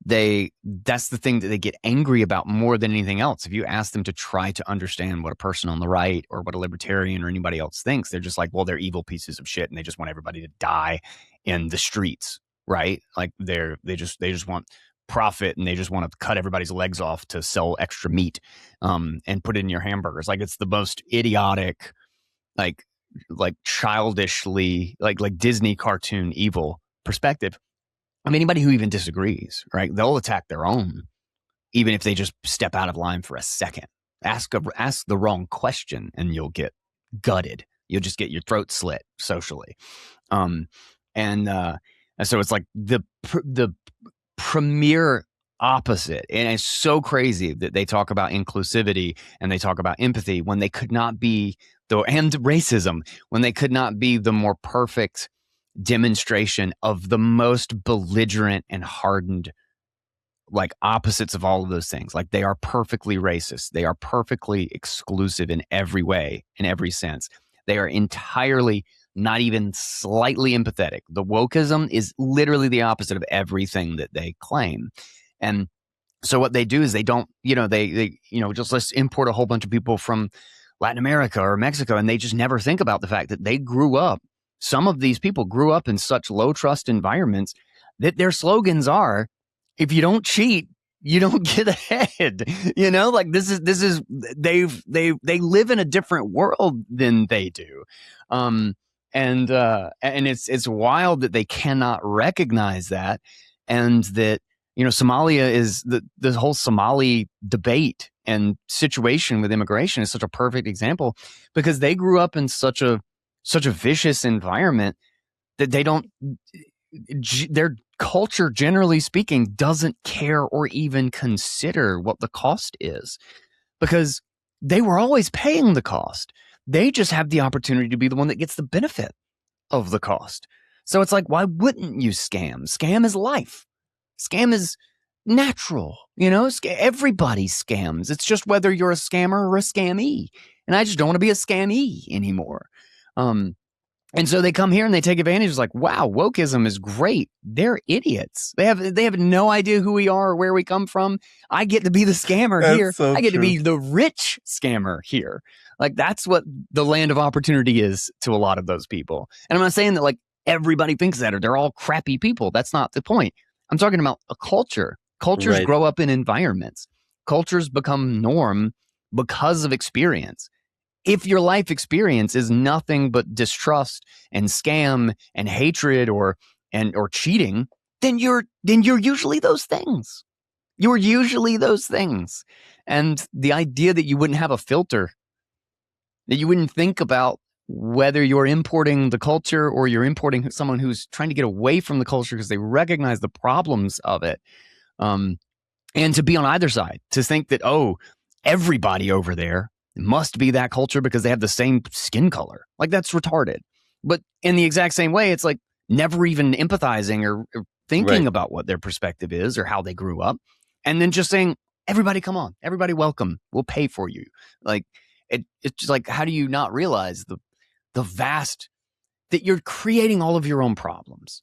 That's the thing that they get angry about more than anything else. If you ask them to try to understand what a person on the right or what a libertarian or anybody else thinks, they're just like, well, they're evil pieces of shit and they just want everybody to die in the streets, right? Like they just want profit and they just want to cut everybody's legs off to sell extra meat and put it in your hamburgers. Like it's the most idiotic, like childishly, like Disney cartoon evil perspective. I mean, anybody who even disagrees, right? They'll attack their own, even if they just step out of line for a second. Ask the wrong question, and you'll get gutted. You'll just get your throat slit socially. Um, and so it's like the premier opposite. And it's so crazy that they talk about inclusivity and they talk about empathy when they could not be and racism, when they could not be the more perfect demonstration of the most belligerent and hardened, like, opposites of all of those things. Like, they are perfectly racist. They are perfectly exclusive in every way, in every sense. They are entirely not even slightly empathetic. The wokeism is literally the opposite of everything that they claim. And so what they do is they don't, they just let's import a whole bunch of people from Latin America or Mexico, and they just never think about the fact that they grew up. Some of these people grew up in such low trust environments that their slogans are, if you don't cheat, you don't get ahead. Like this is they live in a different world than they do. And it's wild that they cannot recognize that, and that Somalia is the whole Somali debate and situation with immigration is such a perfect example, because they grew up in such a vicious environment that their culture, generally speaking, doesn't care or even consider what the cost is, because they were always paying the cost. They just have the opportunity to be the one that gets the benefit of the cost. So it's like, why wouldn't you scam? Scam is life. Scam is natural. Everybody scams. It's just whether you're a scammer or a scammy. And I just don't want to be a scammy anymore. And so they come here and they take advantage. It's like, wow, wokeism is great. They're idiots. They have no idea who we are or where we come from. I get to be the scammer here. That's so I get to true. be the rich scammer here. Like, that's what the land of opportunity is to a lot of those people. And I'm not saying that like everybody thinks that or they're all crappy people. That's not the point. I'm talking about a culture. Cultures Right. grow up in environments. Cultures become norm because of experience. If your life experience is nothing but distrust and scam and hatred or cheating, then you're usually those things. You're usually those things. And the idea that you wouldn't have a filter, that you wouldn't think about whether you're importing the culture or you're importing someone who's trying to get away from the culture because they recognize the problems of it. And to be on either side, to think that, oh, everybody over there must be that culture because they have the same skin color. Like, that's retarded. But in the exact same way, it's like never even empathizing or thinking Right. about what their perspective is or how they grew up. And then just saying, everybody come on, everybody welcome, we'll pay for you. Like, it's just like, how do you not realize the vast, that you're creating all of your own problems.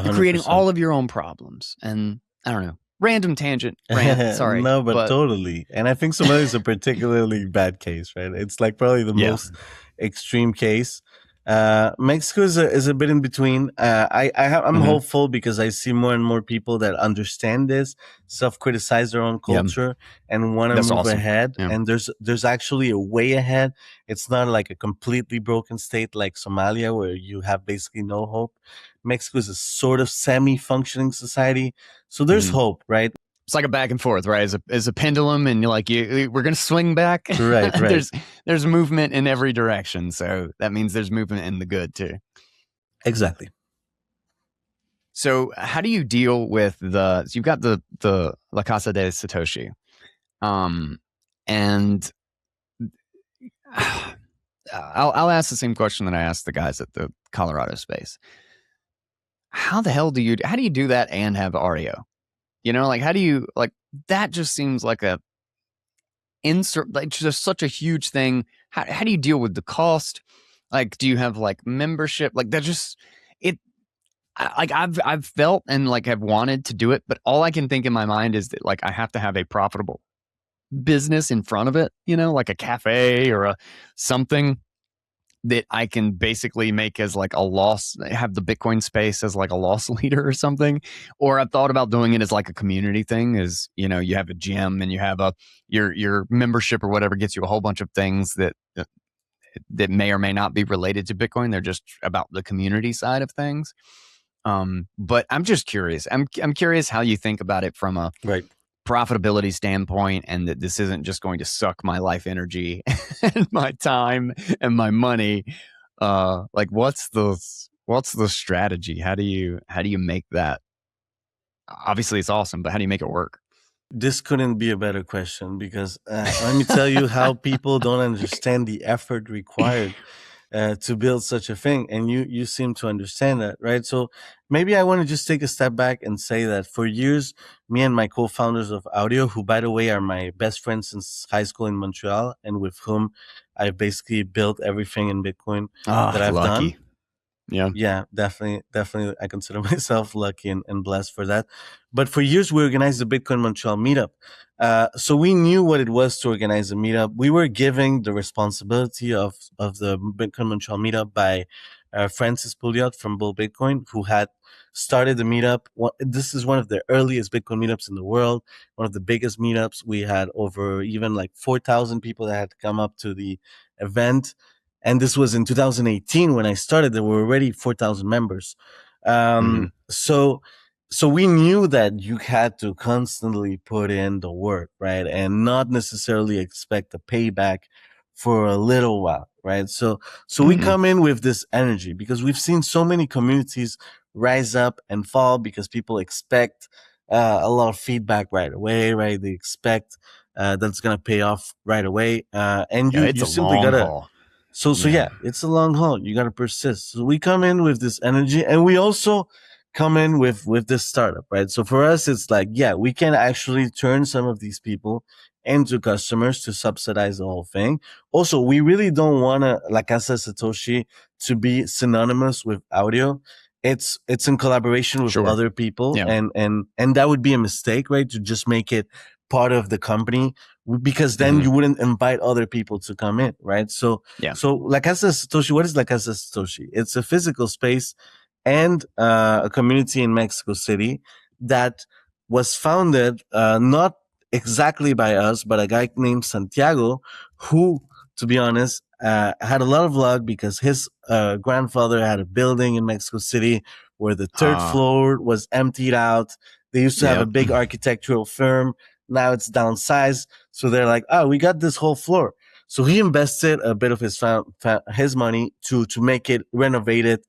You're creating 100%. all of your own problems. And I don't know. Random tangent, rant, sorry. No, but totally. And I think Somalia is a particularly bad case, right? It's like probably the most extreme case. Mexico is a bit in between. I'm hopeful because I see more and more people that understand this, self-criticize their own culture, and want to That's move awesome. ahead. Yeah. And there's actually a way ahead. It's not like a completely broken state like Somalia where you have basically no hope. Mexico is a sort of semi-functioning society, so there's hope, right? It's like a back and forth, right? As a pendulum, and we're going to swing back. Right. There's movement in every direction, so that means there's movement in the good too. Exactly. So how do you deal with so you've got the La Casa de Satoshi, and I'll ask the same question that I asked the guys at the Colorado space. How the hell do you do that and have Aureo? Like, how do you, like, that just seems like a insert, like, just such a huge thing. How do you deal with the cost? Like, do you have like membership? Like, that just, it like I've felt and like have wanted to do it, but all I can think in my mind is that like I have to have a profitable business in front of it, like a cafe or a something that I can basically make as like a loss, have the Bitcoin space as like a loss leader or something. Or I've thought about doing it as like a community thing, is, you have a gym and you have your membership or whatever gets you a whole bunch of things that may or may not be related to Bitcoin. They're just about the community side of things. But I'm just curious. I'm curious how you think about it from a Right. profitability standpoint, and that this isn't just going to suck my life energy and my time and my money. Like what's the strategy? How do you make that? Obviously it's awesome, but how do you make it work? This couldn't be a better question because let me tell you how people don't understand the effort required to build such a thing, and you seem to understand that, right? So maybe I want to just take a step back and say that for years, me and my co-founders of Audio, who by the way are my best friends since high school in Montreal, and with whom I've basically built everything in Bitcoin that Ah, I've done. lucky. Yeah. Yeah, definitely. I consider myself lucky and blessed for that. But for years, we organized the Bitcoin Montreal meetup. So we knew what it was to organize a meetup. We were giving the responsibility of the Bitcoin Montreal meetup by Francis Pouliot from Bull Bitcoin, who had started the meetup. This is one of the earliest Bitcoin meetups in the world, one of the biggest meetups. We had over even like 4,000 people that had to come up to the event, and this was in 2018 when I started. There were already 4,000 members. Hmm. So we knew that you had to constantly put in the work, right, and not necessarily expect a payback for a little while, right? So we Hmm. come in with this energy because we've seen so many communities rise up and fall because people expect a lot of feedback right away, right? They expect that's gonna pay off right away, and Yeah, you it's you a simply long gotta. haul. So Yeah. yeah, it's a long haul. You got to persist. So we come in with this energy, and we also come in with this startup, right? So for us, it's like, yeah, we can actually turn some of these people into customers to subsidize the whole thing. Also, we really don't want to, like Casa Satoshi, to be synonymous with audio. It's in collaboration with Sure. other people, Yeah. and that would be a mistake, right? To just make it part of the company, because then Hmm. you wouldn't invite other people to come in, right? Yeah. So La Casa de Satoshi, what is La Casa de Satoshi? It's a physical space and a community in Mexico City that was founded not exactly by us, but a guy named Santiago, who, to be honest, had a lot of luck because his grandfather had a building in Mexico City where the third Ah. floor was emptied out. They used to have a Yep. big architectural firm. Now it's downsized. So they're like, oh, we got this whole floor. So he invested a bit of his money to make it renovated.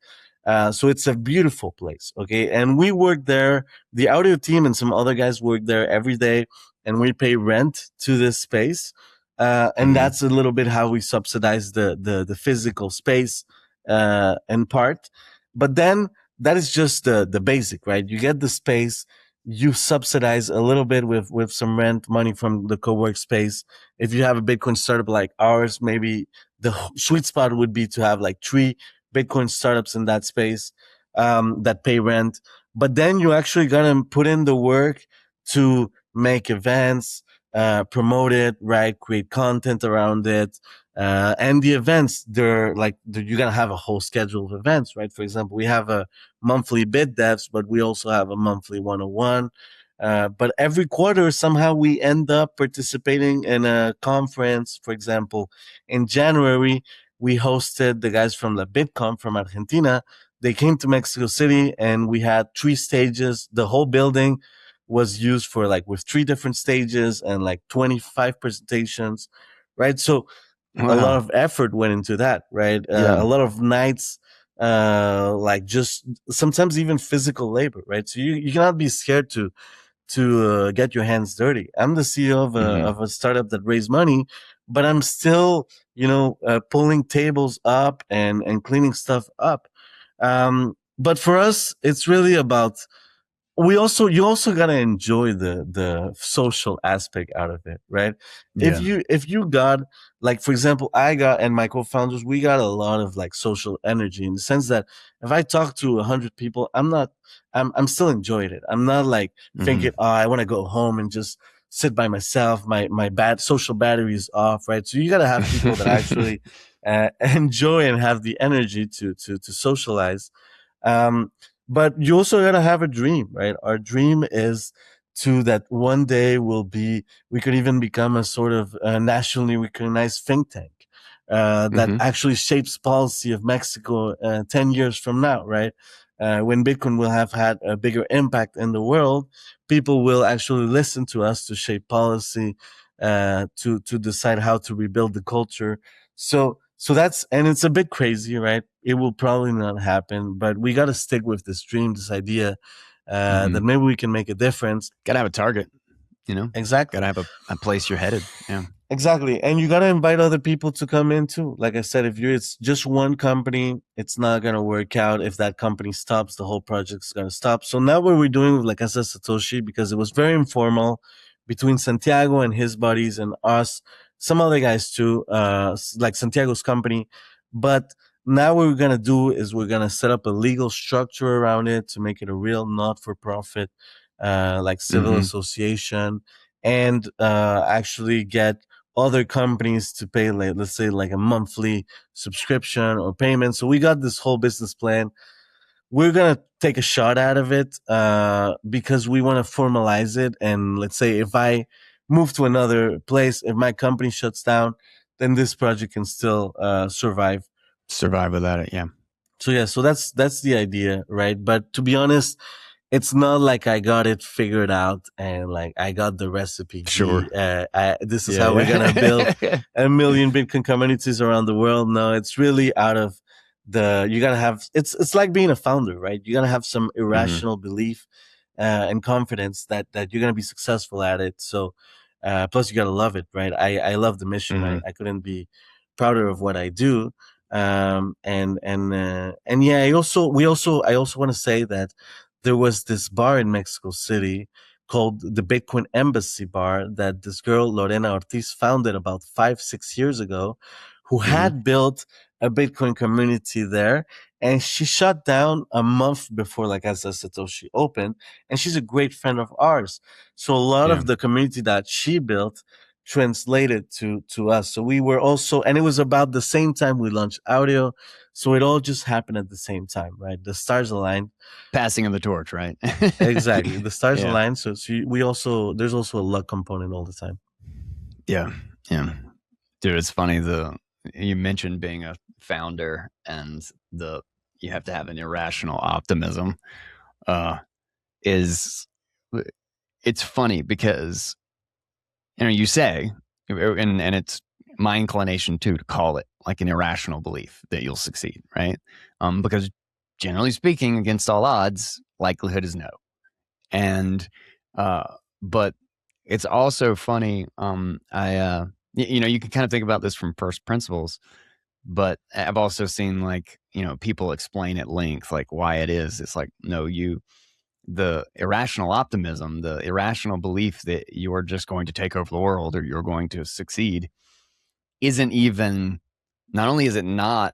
So it's a beautiful place. Okay. And we work there. The audio team and some other guys work there every day, and we pay rent to this space. And Hmm. that's a little bit how we subsidize the physical space in part. But then that is just the basic, right? You get the space, you subsidize a little bit with some rent money from the co-work space. If you have a Bitcoin startup like ours, maybe the sweet spot would be to have like 3 Bitcoin startups in that space that pay rent. But then you actually gotta put in the work to make events, promote it, right? Create content around it. And the events, you gotta have a whole schedule of events, right? For example, we have a monthly bid devs, but we also have a monthly 101. But every quarter, somehow we end up participating in a conference. For example, in January, we hosted the guys from La Bitcom from Argentina. They came to Mexico City, and we had 3 stages. The whole building was used for like with 3 different stages and like 25 presentations, right? So a lot Wow. of effort went into that, right? Yeah. A lot of nights, like just sometimes even physical labor, right? So you cannot be scared to get your hands dirty. I'm the CEO Hmm. of a startup that raised money, but I'm still, pulling tables up and cleaning stuff up. But for us, it's really about you also gotta enjoy the social aspect out of it, right? Yeah. If you got, like, for example, I got, and my co-founders, we got a lot of like social energy, in the sense that if I talk to 100 people, I'm still enjoying it. I'm not like Hmm. thinking, oh, I want to go home and just sit by myself. My bad social battery is off, right? So you gotta have people that actually enjoy and have the energy to socialize. um, but you also gotta have a dream, right? Our dream is to that one day we could even become a sort of nationally recognized think tank that Hmm. actually shapes policy of Mexico 10 years from now, right? When Bitcoin will have had a bigger impact in the world, people will actually listen to us to shape policy, to decide how to rebuild the culture. So that's, and it's a bit crazy, right? It will probably not happen, but we got to stick with this dream, this idea Hmm. that maybe we can make a difference. Gotta have a target, Exactly. gotta have a place you're headed. Yeah. Exactly. And you got to invite other people to come in too. Like I said, if you're, it's just one company, it's not going to work out. If that company stops, the whole project's going to stop. So now what we're doing with, like, Casa de Satoshi, because it was very informal between Santiago and his buddies and us, some other guys too, like Santiago's company. But now what we're going to do is we're going to set up a legal structure around it to make it a real not for profit, like civil Hmm. association, and actually get other companies to pay, like, let's say, like a monthly subscription or payment. So we got this whole business plan. We're gonna take a shot out of it because we want to formalize it. And let's say if I move to another place, if my company shuts down, then this project can still survive. Survive without it. Yeah. So yeah, so that's the idea, right? But to be honest, it's not like I got it figured out and like I got the recipe. Sure. This is Yeah. how we're gonna build Yeah. 1 million Bitcoin communities around the world. No, it's really out of the. You gotta have. It's like being a founder, right? You gotta have some Hmm. irrational belief and confidence that you're gonna be successful at it. So, plus you gotta love it, right? I love the mission. Hmm. I couldn't be prouder of what I do. And yeah, I also want to say that there was this bar in Mexico City called the Bitcoin Embassy Bar that this girl Lorena Ortiz founded about 5 6 years ago, who Hmm. had built a Bitcoin community there, and she shut down a month before, like, as Satoshi opened. And she's a great friend of ours, so a lot Yeah. of the community that she built translated to us. So we were also, and it was about the same time we launched Audio, so it all just happened at the same time, right? The stars aligned. Passing of the torch, right? Exactly. The stars Yeah. align. So we also, there's also a luck component all the time. Yeah. Yeah. Dude, it's funny. You mentioned being a founder and you have to have an irrational optimism. Uh, is It's funny because you say, and it's my inclination too to call it like an irrational belief that you'll succeed, right? Because generally speaking, against all odds, likelihood is no. And uh, but it's also funny. You can kind of think about this from first principles, but I've also seen like people explain at length like why it is. It's like no, the irrational optimism, the irrational belief that you're just going to take over the world or you're going to succeed isn't even, not only is it not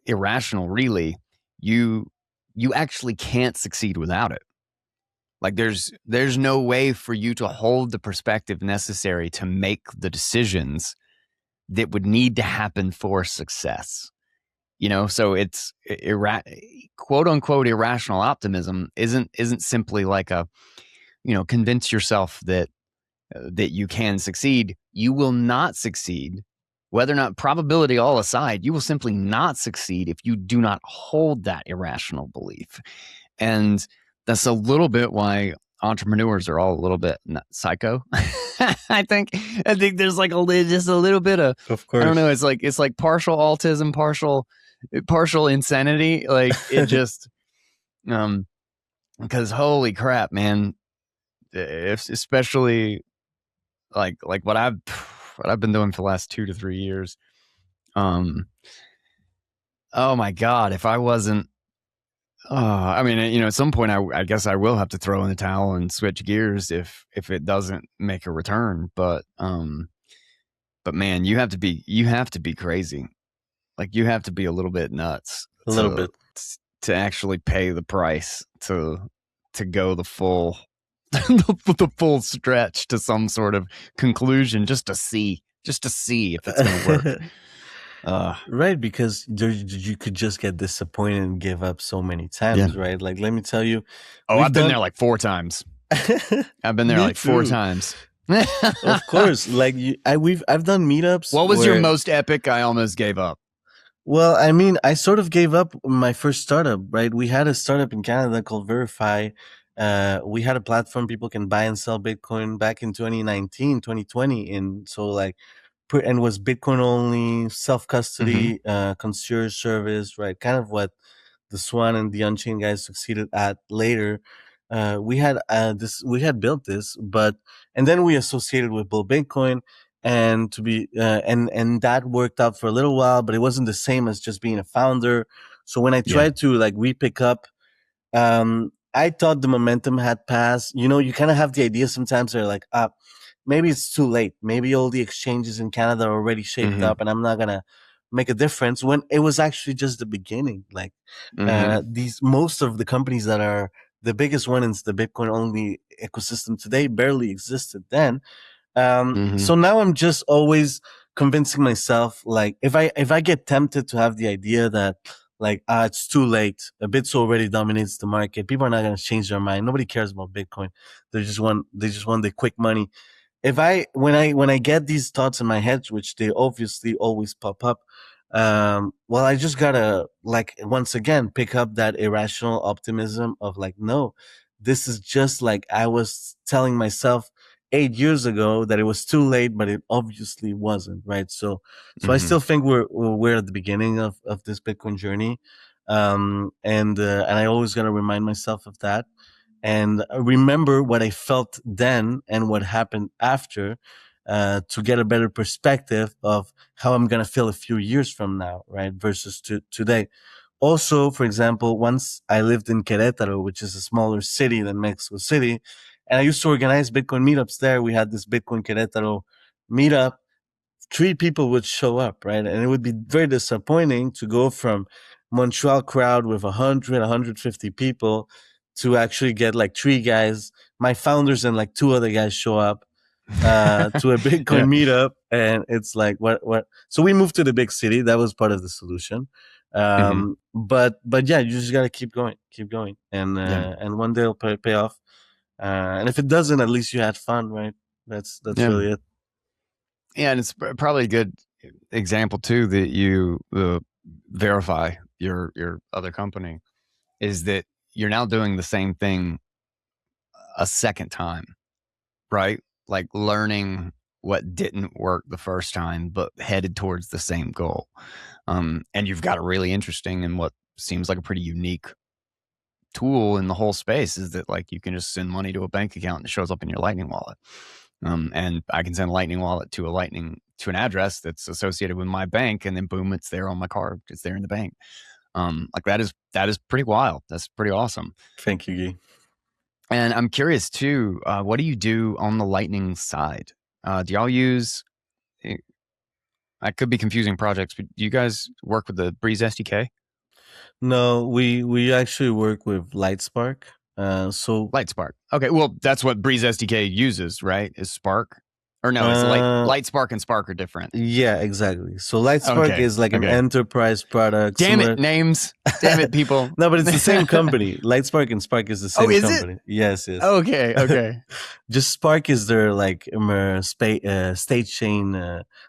irrational really, you you actually can't succeed without it. Like there's no way for you to hold the perspective necessary to make the decisions that would need to happen for success. So it's quote unquote irrational optimism isn't simply like a convince yourself that you can succeed. You will not succeed, whether or not probability all aside. You will simply not succeed if you do not hold that irrational belief. And that's a little bit why entrepreneurs are all a little bit psycho. I think there's like just a little bit of, Of I don't know. course. It's like partial autism, partial insanity. Like it just because holy crap, man! If especially like what I've been doing for the last 2 to 3 years. Um, oh my god, if I wasn't I mean, at some point, I guess I will have to throw in the towel and switch gears if it doesn't make a return. But man, you have to be crazy. Like you have to be a little bit nuts A little to bit. to actually pay the price to go the full the full stretch to some sort of conclusion just to see if it's going to work. Uh, Right, because you could just get disappointed and give up so many yeah. times, right? Like, let me tell you, Oh, we've I've been done. there like 4 times. I've been there Me like four too. times. Of course, like I've done meetups What was your where, most epic? I almost gave up. well, I mean, I sort of gave up my first startup, right? We had a startup in Canada called Verify. We had a platform people can buy and sell Bitcoin back in 2019, 2020, and so like and was Bitcoin only, self Hmm. custody, concierge service, right? Kind of what the Swan and the Unchained guys succeeded at later. We had built this, but and then we associated with Bull Bitcoin, and to be and that worked out for a little while, but it wasn't the same as just being a founder. So when I Yeah. tried to like repick up, I thought the momentum had passed. You know, you kind of have the idea sometimes they're like, maybe it's too late. Maybe all the exchanges in Canada are already shaped Hmm. up and I'm not gonna make a difference when it was actually just the beginning. Like Hmm. these most of the companies that are the biggest one in the Bitcoin only ecosystem today barely existed then. Hmm. So now I'm just always convincing myself, like if I get tempted to have the idea that like it's too late, a bits already dominates the market. People are not going to change their mind. Nobody cares about Bitcoin. They just want the quick money. If I when I get these thoughts in my head, which they obviously always pop up, well, I just gotta like once again pick up that irrational optimism of like, no, this is just like I was telling myself 8 years ago that it was too late, but it obviously wasn't, right? So I Hmm. still think we're at the beginning of this Bitcoin journey, and I always gotta remind myself of that and remember what I felt then and what happened after to get a better perspective of how I'm going to feel a few years from now, right? Versus today. Also, for example, once I lived in Querétaro, which is a smaller city than Mexico City, and I used to organize Bitcoin meetups there. We had this Bitcoin Querétaro meetup. Three people would show up, right? And it would be very disappointing to go from Montreal crowd with 100, 150 people to actually get like three guys, my founders and like two other guys show up to a Yeah. Bitcoin meetup. And it's like, what? So we moved to the big city. That was part of the solution. Hmm. But yeah, you just got to keep going. Yeah. And one day it'll pay off. And if it doesn't, at least you had fun, right? That's Yeah. really it. Yeah, and it's probably a good example too that you verify your other company is that you're now doing the same thing a second time, right? Like learning what didn't work the first time, but headed towards the same goal. And you've got a really interesting and what seems like a pretty unique tool in the whole space is that like you can just send money to a bank account and it shows up in your Lightning wallet. And I can send Lightning wallet to an address that's associated with my bank, and then boom, it's there on my card. It's there in the bank. Like that is pretty wild. That's pretty awesome. Thank you, Guy. And I'm curious too. What do you do on the Lightning side? Do y'all use? eh, I could be confusing projects, but do you guys work with the Breeze SDK? No, we actually work with Lightspark. So Lightspark. Okay, well, that's what Breeze SDK uses, right? Is Spark, or no? Is uh Lightspark and Spark are different? yeah, exactly. So Lightspark Okay, is like an okay. enterprise product Damn it, similar. names. Damn it, people. No, but it's the same company. Lightspark and Spark is the Oh, same is it? company. Yes, yes. Okay, okay. Just Spark is their like state chain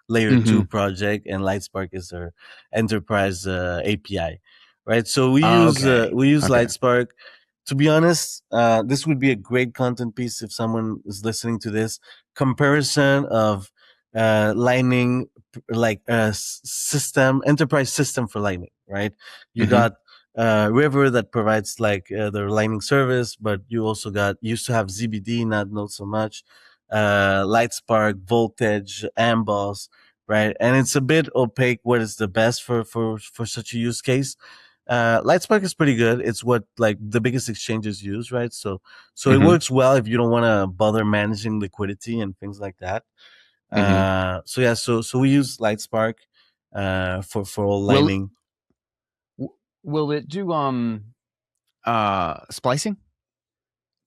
layer two Mm-hmm. project, and Lightspark is their enterprise API, right? So we use Okay, okay. Lightspark. To be honest, this would be a great content piece if someone is listening to this comparison of Lightning, like system enterprise system for Lightning, right? You Mm-hmm. got River that provides like the Lightning service, but you also got used to have ZBD, not so much. Lightspark, Voltage, Amboss, right? And it's a bit opaque what is the best for such a use case. Lightspark is pretty good. It's what like the biggest exchanges use, right? So it Mm-hmm. works well if you don't want to bother managing liquidity and things like that. Mm-hmm. So yeah, so we use Lightspark for all Will Lightning. will it do splicing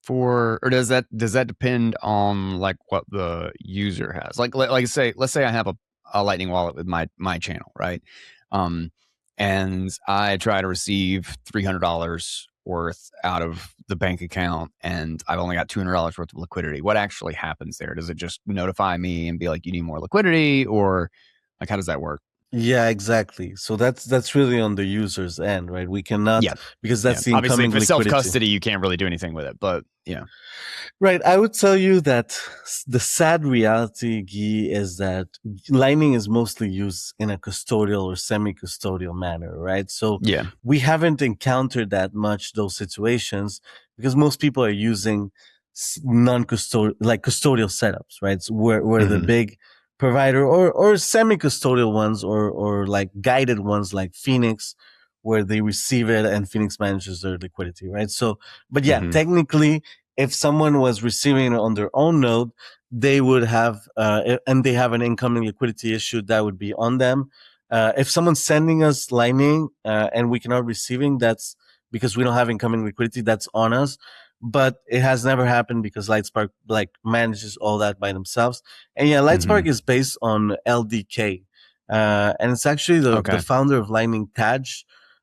for, or does that depend on like what the user has? Like say, let's say I have a Lightning wallet with my channel, right? Um, and I try to receive $300 worth out of the bank account, and I've only got $200 worth of liquidity. What actually happens there? Does it just notify me and be like, you need more liquidity, or like how does that work? Yeah, exactly. So that's really on the user's end, right? We cannot Yeah, because yeah. that's the Obviously, incoming if it's self liquidity. custody, you can't really do anything with it. But yeah. Right. I would tell you that the sad reality, Guy, is that Lightning is mostly used in a custodial or semi-custodial manner, right? So Yeah. we haven't encountered that much those situations because most people are using non-custodial, like custodial setups, right? So where the Mm-hmm. big provider or semi-custodial ones or like guided ones like Phoenix, where they receive it and Phoenix manages their liquidity, right? So, but yeah, Mm-hmm. technically if someone was receiving it on their own node, they would have, and they have an incoming liquidity issue that would be on them. If someone's sending us Lightning and we cannot receiving, that's because we don't have incoming liquidity. That's on us. But it has never happened because Lightspark like manages all that by themselves. And yeah, Mm-hmm. Lightspark is based on LDK, and it's actually the Okay. founder of Lightning, Taj.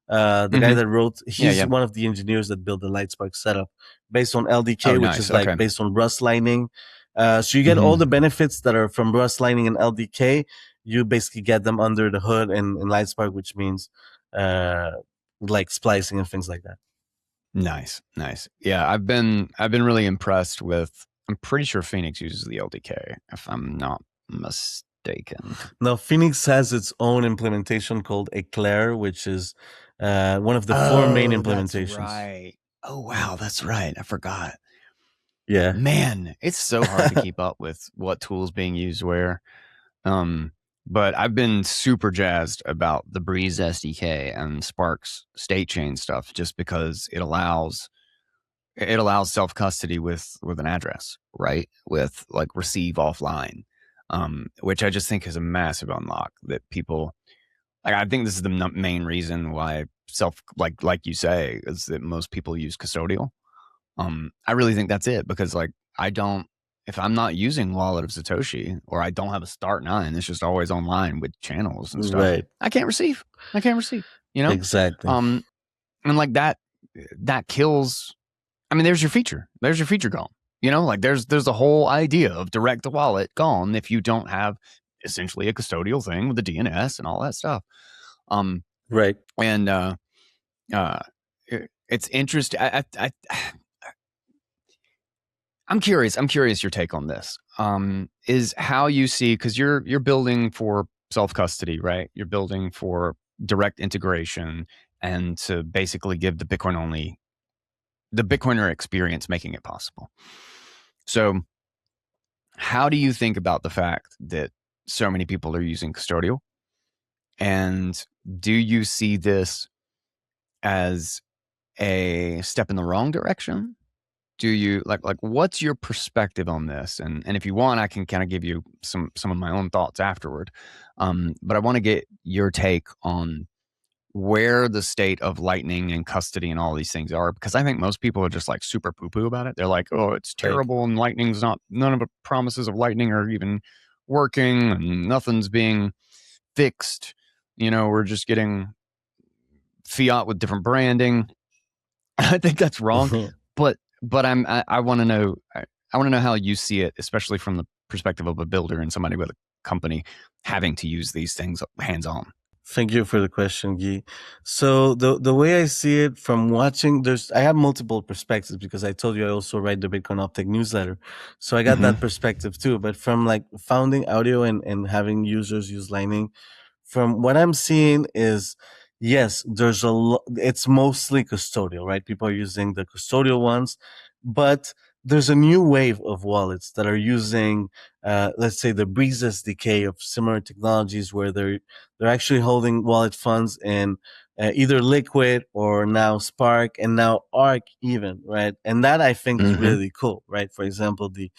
The guy Mm-hmm. that wrote, Yeah, he's yeah. one of the engineers that built the Lightspark setup based on LDK, Oh, which is nice. like Okay. based on Rust Lightning. So you get all the Mm-hmm. benefits that are from Rust Lightning and LDK. You basically get them under the hood in Lightspark, which means uh, like splicing and things like that. Nice, nice. Yeah, I've been really impressed with. I'm pretty sure Phoenix uses the LDK, if I'm not mistaken. Now, Phoenix has its own implementation called Eclair, which is one of the four main Oh, that's implementations. right. Oh, wow, that's right. I forgot. Yeah, Man, it's so hard to keep up with what tools being used where. Um, but I've been super jazzed about the Breeze SDK and Spark's state chain stuff just because it allows self custody with an address, right? With like receive offline, which I just think is a massive unlock that people like. I think this is the main reason why self like you say is that most people use custodial. I really think that's it because like I don't. If I'm not using Wallet of Satoshi or I don't have a start nine, it's just always online with channels and stuff. right. I can't receive. I can't receive. You know, Exactly. um, and like that kills. I mean, there's your feature. There's your feature gone. You know, like there's the whole idea of direct to wallet gone if you don't have essentially a custodial thing with the DNS and all that stuff. Um, Right. and uh, it's interesting. I'm curious. I'm curious your take on this. Is how you see because you're building for self custody, right? You're building for direct integration and to basically give the Bitcoiner experience, making it possible. So, how do you think about the fact that so many people are using custodial? And do you see this as a step in the wrong direction? Do you like what's your perspective on this? And if you want, I can kind of give you some of my own thoughts afterward. But I want to get your take on where the state of lightning and custody and all these things are, because I think most people are just like super poo poo about it. They're like, oh, it's Right. terrible and lightning's not, none of the promises of lightning are even working and nothing's being fixed. You know, we're just getting fiat with different branding. I think that's wrong. But I want to know, I want to know how you see it, especially from the perspective of a builder and somebody with a company having to use these things hands on. Thank you for the question, Guy. So the way I see it from watching, I have multiple perspectives because I told you I also write the Bitcoin Optic newsletter. So I got Mm-hmm. that perspective too. But from like founding audio and having users use Lightning, from what I'm seeing is yes, there's it's mostly custodial, right? People are using the custodial ones, but there's a new wave of wallets that are using, let's say, the Breeze SDK of similar technologies, where they're actually holding wallet funds in either Liquid or now Spark and now Arc even, right? And that I think is Mm-hmm. really cool, right? For example, the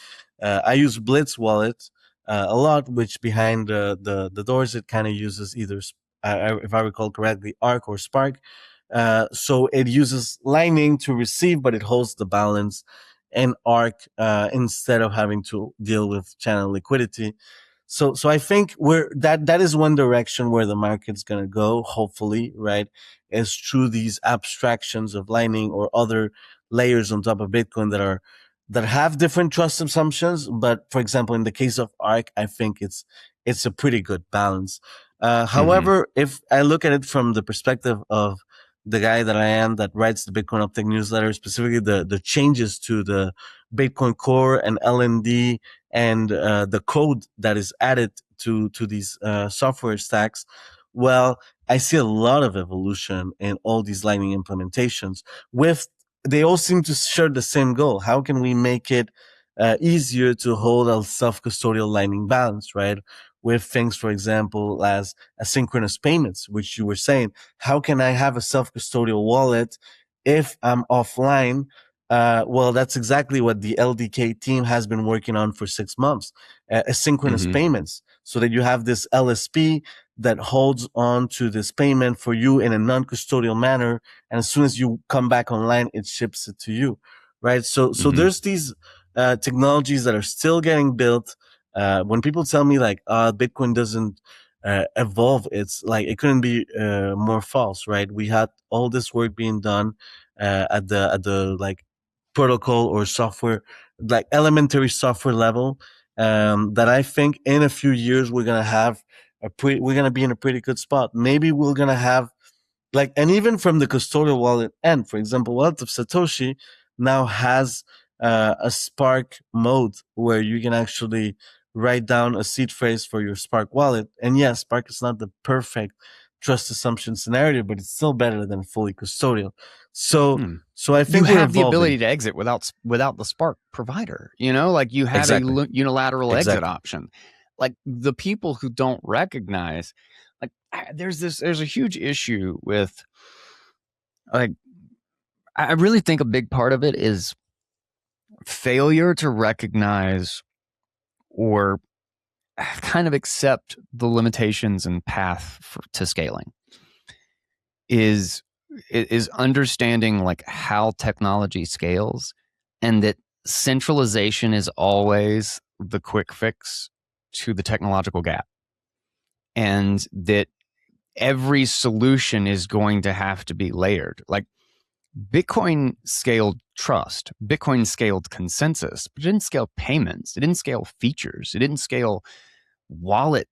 I use Blitz wallet a lot, which behind the doors it kind of uses either, if I recall correctly, Arc or Spark. So it uses Lightning to receive, but it holds the balance and Arc instead of having to deal with channel liquidity. So I think that is one direction where the market's gonna go. Hopefully, right, is through these abstractions of Lightning or other layers on top of Bitcoin that have different trust assumptions. But for example, in the case of Arc, I think it's a pretty good balance. Mm-hmm. However, if I look at it from the perspective of the guy that I am that writes the Bitcoin Uptake newsletter, specifically the changes to the Bitcoin Core and LND and the code that is added to these software stacks, well, I see a lot of evolution in all these Lightning implementations. With they all seem to share the same goal. How can we make it easier to hold a self-custodial Lightning balance, right? With things, for example, as asynchronous payments, which you were saying, how can I have a self-custodial wallet if I'm offline? Well, that's exactly what the LDK team has been working on for 6 months, asynchronous Mm-hmm. payments, so that you have this LSP that holds on to this payment for you in a non-custodial manner. And as soon as you come back online, it ships it to you, right? So Mm-hmm. there's these technologies that are still getting built. When people tell me like, Bitcoin doesn't evolve, it's like it couldn't be more false, right? We had all this work being done at the like protocol or software, like elementary software level. That I think in a few years we're gonna be in a pretty good spot. Maybe we're gonna have like, and even from the custodial wallet end, for example, Wallet of Satoshi now has a Spark mode where you can actually write down a seed phrase for your Spark wallet. And yes, Spark is not the perfect trust assumption scenario, but it's still better than fully custodial. So, Hmm. so I You think we're have the ability evolving. to exit without the Spark provider. Like you have a Exactly. unilateral exit Exactly. option. Like the people who don't recognize, like there's a huge issue with, like, I really think a big part of it is failure to recognize or kind of accept the limitations and path to scaling. Is understanding like how technology scales, and that centralization is always the quick fix to the technological gap, and that every solution is going to have to be layered. Like Bitcoin scaled trust, Bitcoin scaled consensus, but it didn't scale payments, it didn't scale features, it didn't scale wallet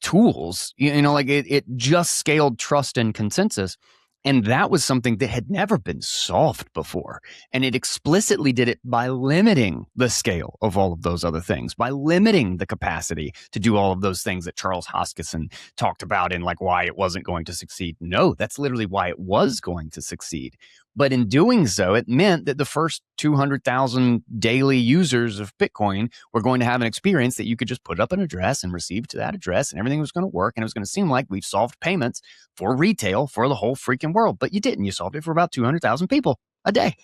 tools. Like it just scaled trust and consensus. And that was something that had never been solved before. And it explicitly did it by limiting the scale of all of those other things, by limiting the capacity to do all of those things that Charles Hoskinson talked about in like why it wasn't going to succeed. No, that's literally why it was going to succeed. But in doing so, it meant that the first 200,000 daily users of Bitcoin were going to have an experience that you could just put up an address and receive to that address, and everything was going to work. And it was going to seem like we've solved payments for retail for the whole freaking world. But you didn't. You solved it for about 200,000 people a day.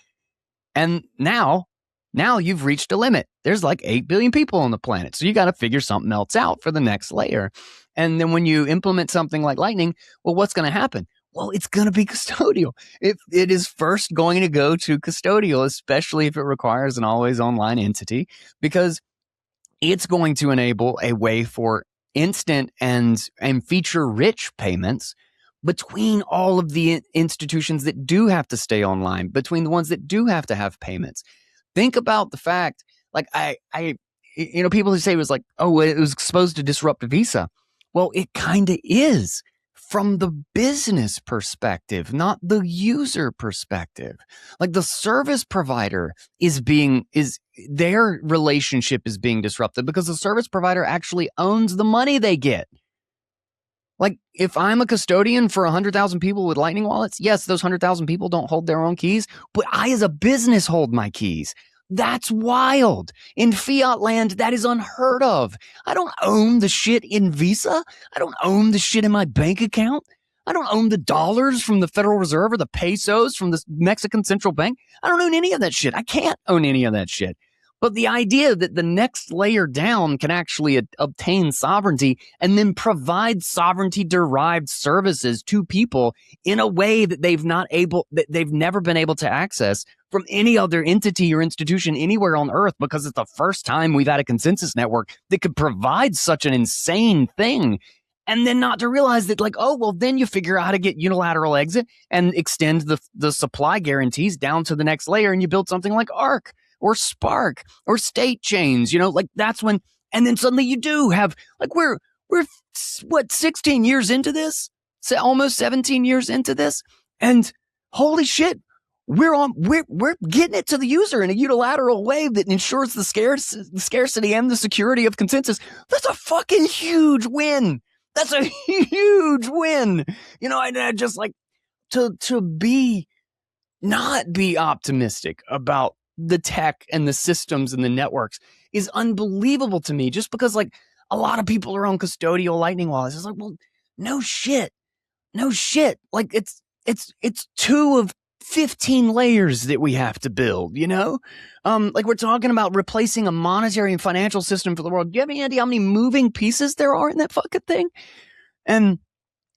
And now you've reached a limit. There's like 8 billion people on the planet. So you got to figure something else out for the next layer. And then when you implement something like Lightning, well, what's going to happen? Well, it's going to be custodial. It is first going to go to custodial, especially if it requires an always online entity, because it's going to enable a way for instant and feature rich payments between all of the institutions that do have to stay online, between the ones that do have to have payments. Think about the fact, like people who say it was like, oh, it was supposed to disrupt Visa. Well, it kind of is from the business perspective, not the user perspective. Like the service provider is their relationship is being disrupted because the service provider actually owns the money they get. Like if I'm a custodian for 100,000 people with Lightning wallets, yes, those 100,000 people don't hold their own keys, but I as a business hold my keys. That's wild. In fiat land, that is unheard of. I don't own the shit in Visa. I don't own the shit in my bank account. I don't own the dollars from the Federal Reserve or the pesos from the Mexican Central Bank. I don't own any of that shit. I can't own any of that shit. But the idea that the next layer down can actually obtain sovereignty and then provide sovereignty derived services to people in a way that they've never been able to access from any other entity or institution anywhere on earth, because it's the first time we've had a consensus network that could provide such an insane thing. And then not to realize that, like, oh, well, then you figure out how to get unilateral exit and extend the supply guarantees down to the next layer, and you build something like Arc or Spark or state chains, like that's when, and then suddenly you do have, like, we're what, 16 years into this, almost 17 years into this, and holy shit, we're getting it to the user in a unilateral way that ensures the scarcity and the security of consensus. That's a fucking huge win. That's a huge win. I just like to be not be optimistic about the tech and the systems and the networks is unbelievable to me, just because, like, a lot of people are on custodial lightning wallets. It's like, well, no shit. Like, it's two of 15 layers that we have to build, like, we're talking about replacing a monetary and financial system for the world. Do you have any idea how many moving pieces there are in that fucking thing? And,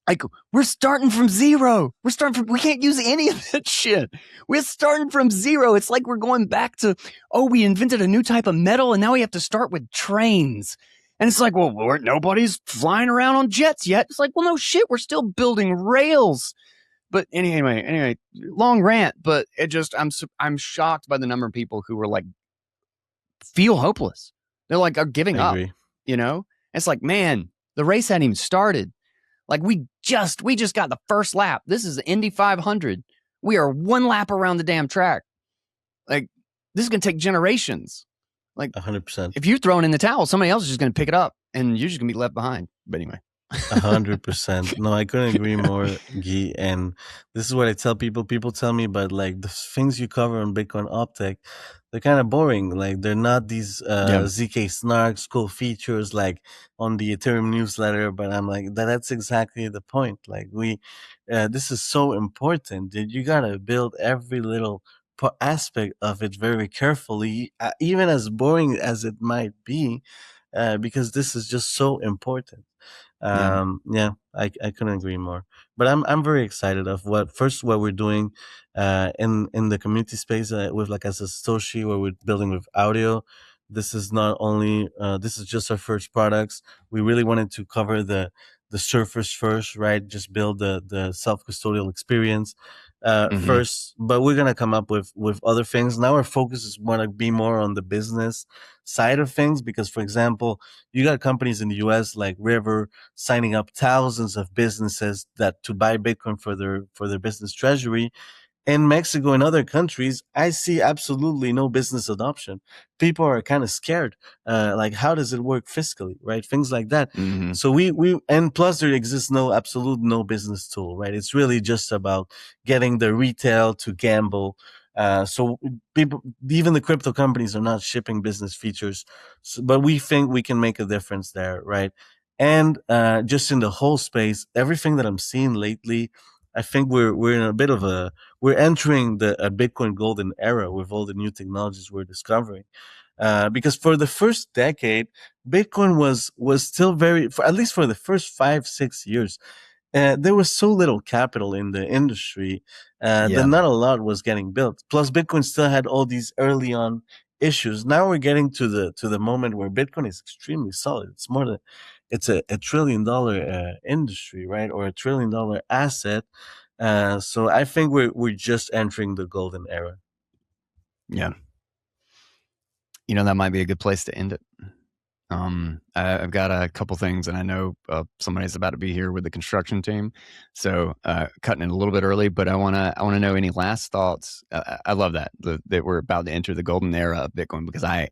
like, we're starting from zero. We can't use any of that shit. We're starting from zero. It's like we're going back to, we invented a new type of metal and now we have to start with trains. And it's like, well, nobody's flying around on jets yet. It's like, well, no shit. We're still building rails. But anyway, long rant, but I'm shocked by the number of people who were like, feel hopeless. They're like, are giving I up, agree. It's like, man, the race hadn't even started. Like, we just got the first lap. This is the Indy 500. We are one lap around the damn track. Like, this is going to take generations. Like, 100%. if you're throwing in the towel, somebody else is just going to pick it up and you're just going to be left behind. But anyway. 100%. No, I couldn't agree more, Guy. And this is what I tell people. People tell me, but like the things you cover on Bitcoin Optic, they're kind of boring. Like, they're not these Yeah. ZK snarks, cool features like on the Ethereum newsletter. But I'm like, that's exactly the point. Like, this is so important that you gotta build every little aspect of it very carefully, even as boring as it might be, because this is just so important. Yeah. Yeah, I couldn't agree more. But I'm very excited of what we're doing in the community space with like Casa de Satoshi, where we're building with Aureo. This is not only this is just our first products. We really wanted to cover the surface first, right? Just build the self custodial experience first, but we're gonna come up with other things. Now our focus is want to be more on the business side of things, because, for example, you got companies in the US like River signing up thousands of businesses that to buy Bitcoin for their business treasury. In Mexico and other countries, I see absolutely no business adoption. People are kind of scared. Like, how does it work fiscally, right? Things like that. So we and plus there exists no business tool, right? It's really just about getting the retail to gamble. So people, even the crypto companies, are not shipping business features, but we think we can make a difference there, right? And just in the whole space, everything that I'm seeing lately, I think we're in a bit of we're entering a Bitcoin golden era with all the new technologies we're discovering. Because for the first decade, Bitcoin was still very, at least for the first 5 6 years, there was so little capital in the industry that Yeah. not a lot was getting built. Plus, Bitcoin still had all these early on issues. Now we're getting to the moment where Bitcoin is extremely solid. It's more than it's a $1 trillion industry, right, or $1 trillion asset. So I think we're just entering the golden era. Yeah. That might be a good place to end it. I've got a couple things, and I know somebody's about to be here with the construction team, so cutting it a little bit early. But I wanna know any last thoughts. I love that we're about to enter the golden era of Bitcoin, because I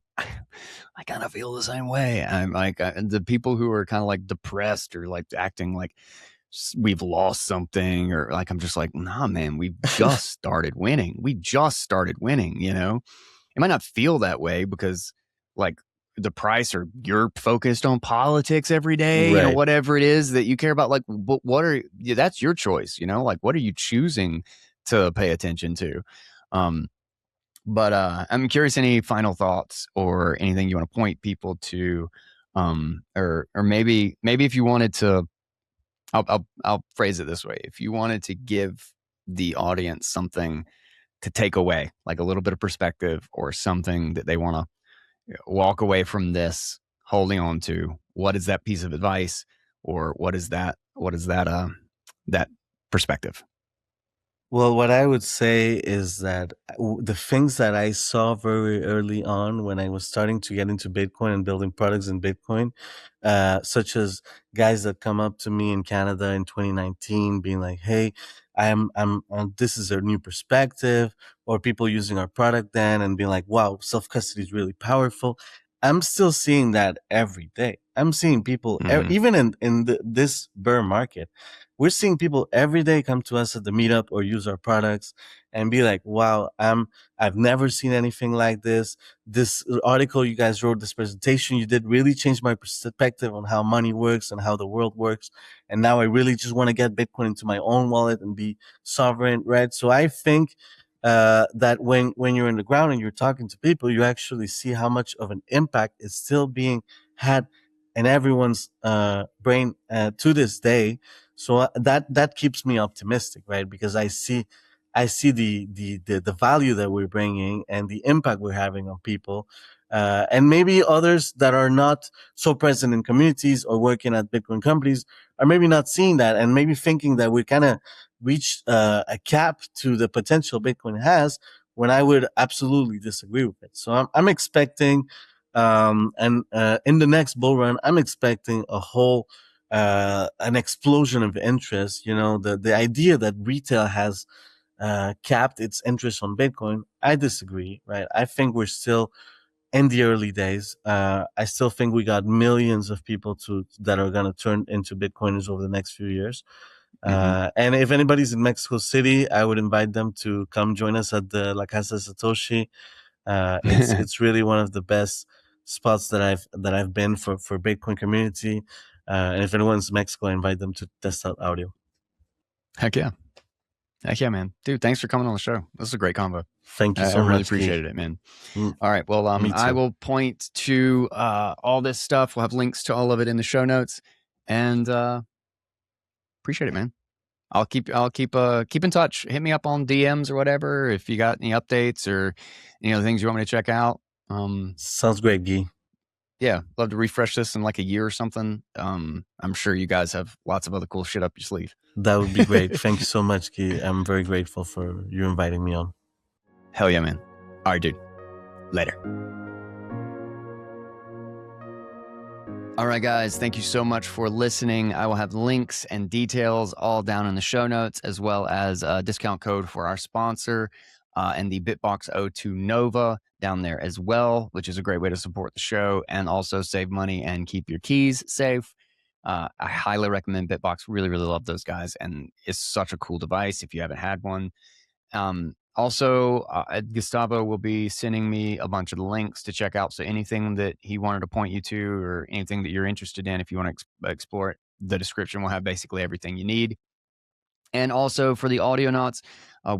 kind of feel the same way. I'm like, the people who are kind of like depressed or like acting like we've lost something, or like, I'm just like, nah, man, we've just started winning. We just started winning, it might not feel that way because like the price, or you're focused on politics every day, Right. whatever it is that you care about. Like, what are, that's your choice, like what are you choosing to pay attention to? Um, but I'm curious, any final thoughts or anything you want to point people to, or maybe if you wanted to, I'll phrase it this way: if you wanted to give the audience something to take away, like a little bit of perspective or something that they want to walk away from this holding on to, what is that piece of advice, or what is that that perspective? Well, what I would say is that the things that I saw very early on when I was starting to get into Bitcoin and building products in Bitcoin, such as guys that come up to me in Canada in 2019, being like, "Hey, this is a new perspective," or people using our product then and being like, "Wow, self custody is really powerful." I'm still seeing that every day. I'm seeing people, Mm-hmm. even in this bear market. We're seeing people every day come to us at the meetup or use our products and be like, wow, I've never seen anything like this. This article you guys wrote, this presentation you did really changed my perspective on how money works and how the world works. And now I really just want to get Bitcoin into my own wallet and be sovereign, right? So I think that when you're in the ground and you're talking to people, you actually see how much of an impact is still being had in everyone's brain to this day. So that keeps me optimistic, right? Because I see the value that we're bringing and the impact we're having on people, and maybe others that are not so present in communities or working at Bitcoin companies are maybe not seeing that and maybe thinking that we kind of reached a cap to the potential Bitcoin has. When I would absolutely disagree with it. So I'm expecting, and in the next bull run, I'm expecting an explosion of interest. The idea that retail has capped its interest on Bitcoin, I disagree, right? I think we're still in the early days. I still think we got millions of people that are going to turn into Bitcoiners over the next few years. Mm-hmm. And if anybody's in Mexico City, I would invite them to come join us at the La Casa de Satoshi. It's really one of the best spots that I've been for Bitcoin community. And if anyone's in Mexico, I invite them to test out audio. Heck yeah. Heck yeah, man. Dude, thanks for coming on the show. This is a great combo. Thank you I so really much, Key. appreciated it, man. Mm, All right. Well, me I too. will point to all this stuff. We'll have links to all of it in the show notes, and appreciate it, man. I'll keep in touch. Hit me up on DMs or whatever if you got any updates or things you want me to check out. Sounds great, Guy. Yeah, love to refresh this in like a year or something. I'm sure you guys have lots of other cool shit up your sleeve. That would be great. Thank you so much, Guy. I'm very grateful for you inviting me on. Hell yeah, man. All right, dude. Later. All right, guys, thank you so much for listening. I will have links and details all down in the show notes, as well as a discount code for our sponsor and the Bitbox O2 Nova down there as well, which is a great way to support the show and also save money and keep your keys safe. I highly recommend Bitbox. Really, really love those guys. And it's such a cool device if you haven't had one. Also, Gustavo will be sending me a bunch of links to check out. So anything that he wanted to point you to or anything that you're interested in, if you want to explore it, the description will have basically everything you need. And also for the Audionauts,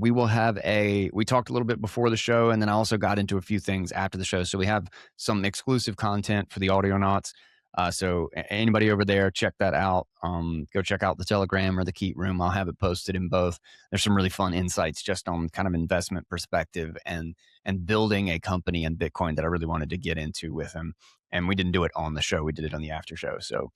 we talked a little bit before the show, and then I also got into a few things after the show. So we have some exclusive content for the Audionauts. So anybody over there, check that out. Go check out the Telegram or the Keat Room. I'll have it posted in both. There's some really fun insights just on kind of investment perspective and building a company in Bitcoin that I really wanted to get into with him. And we didn't do it on the show. We did it on the after show. So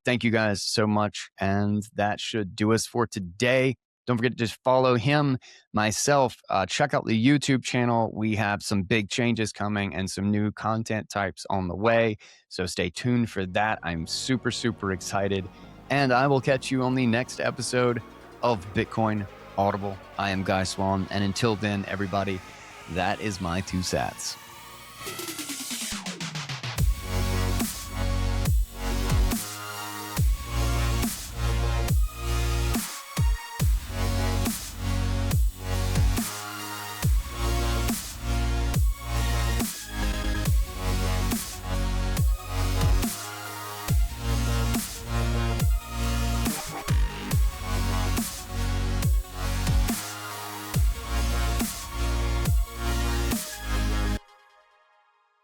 thank you guys so much. And that should do us for today. Don't forget to just follow him, myself. Check out the YouTube channel. We have some big changes coming and some new content types on the way. So stay tuned for that. I'm super, super excited. And I will catch you on the next episode of Bitcoin Audible. I am Guy Swan. And until then, everybody, that is my 2 sats.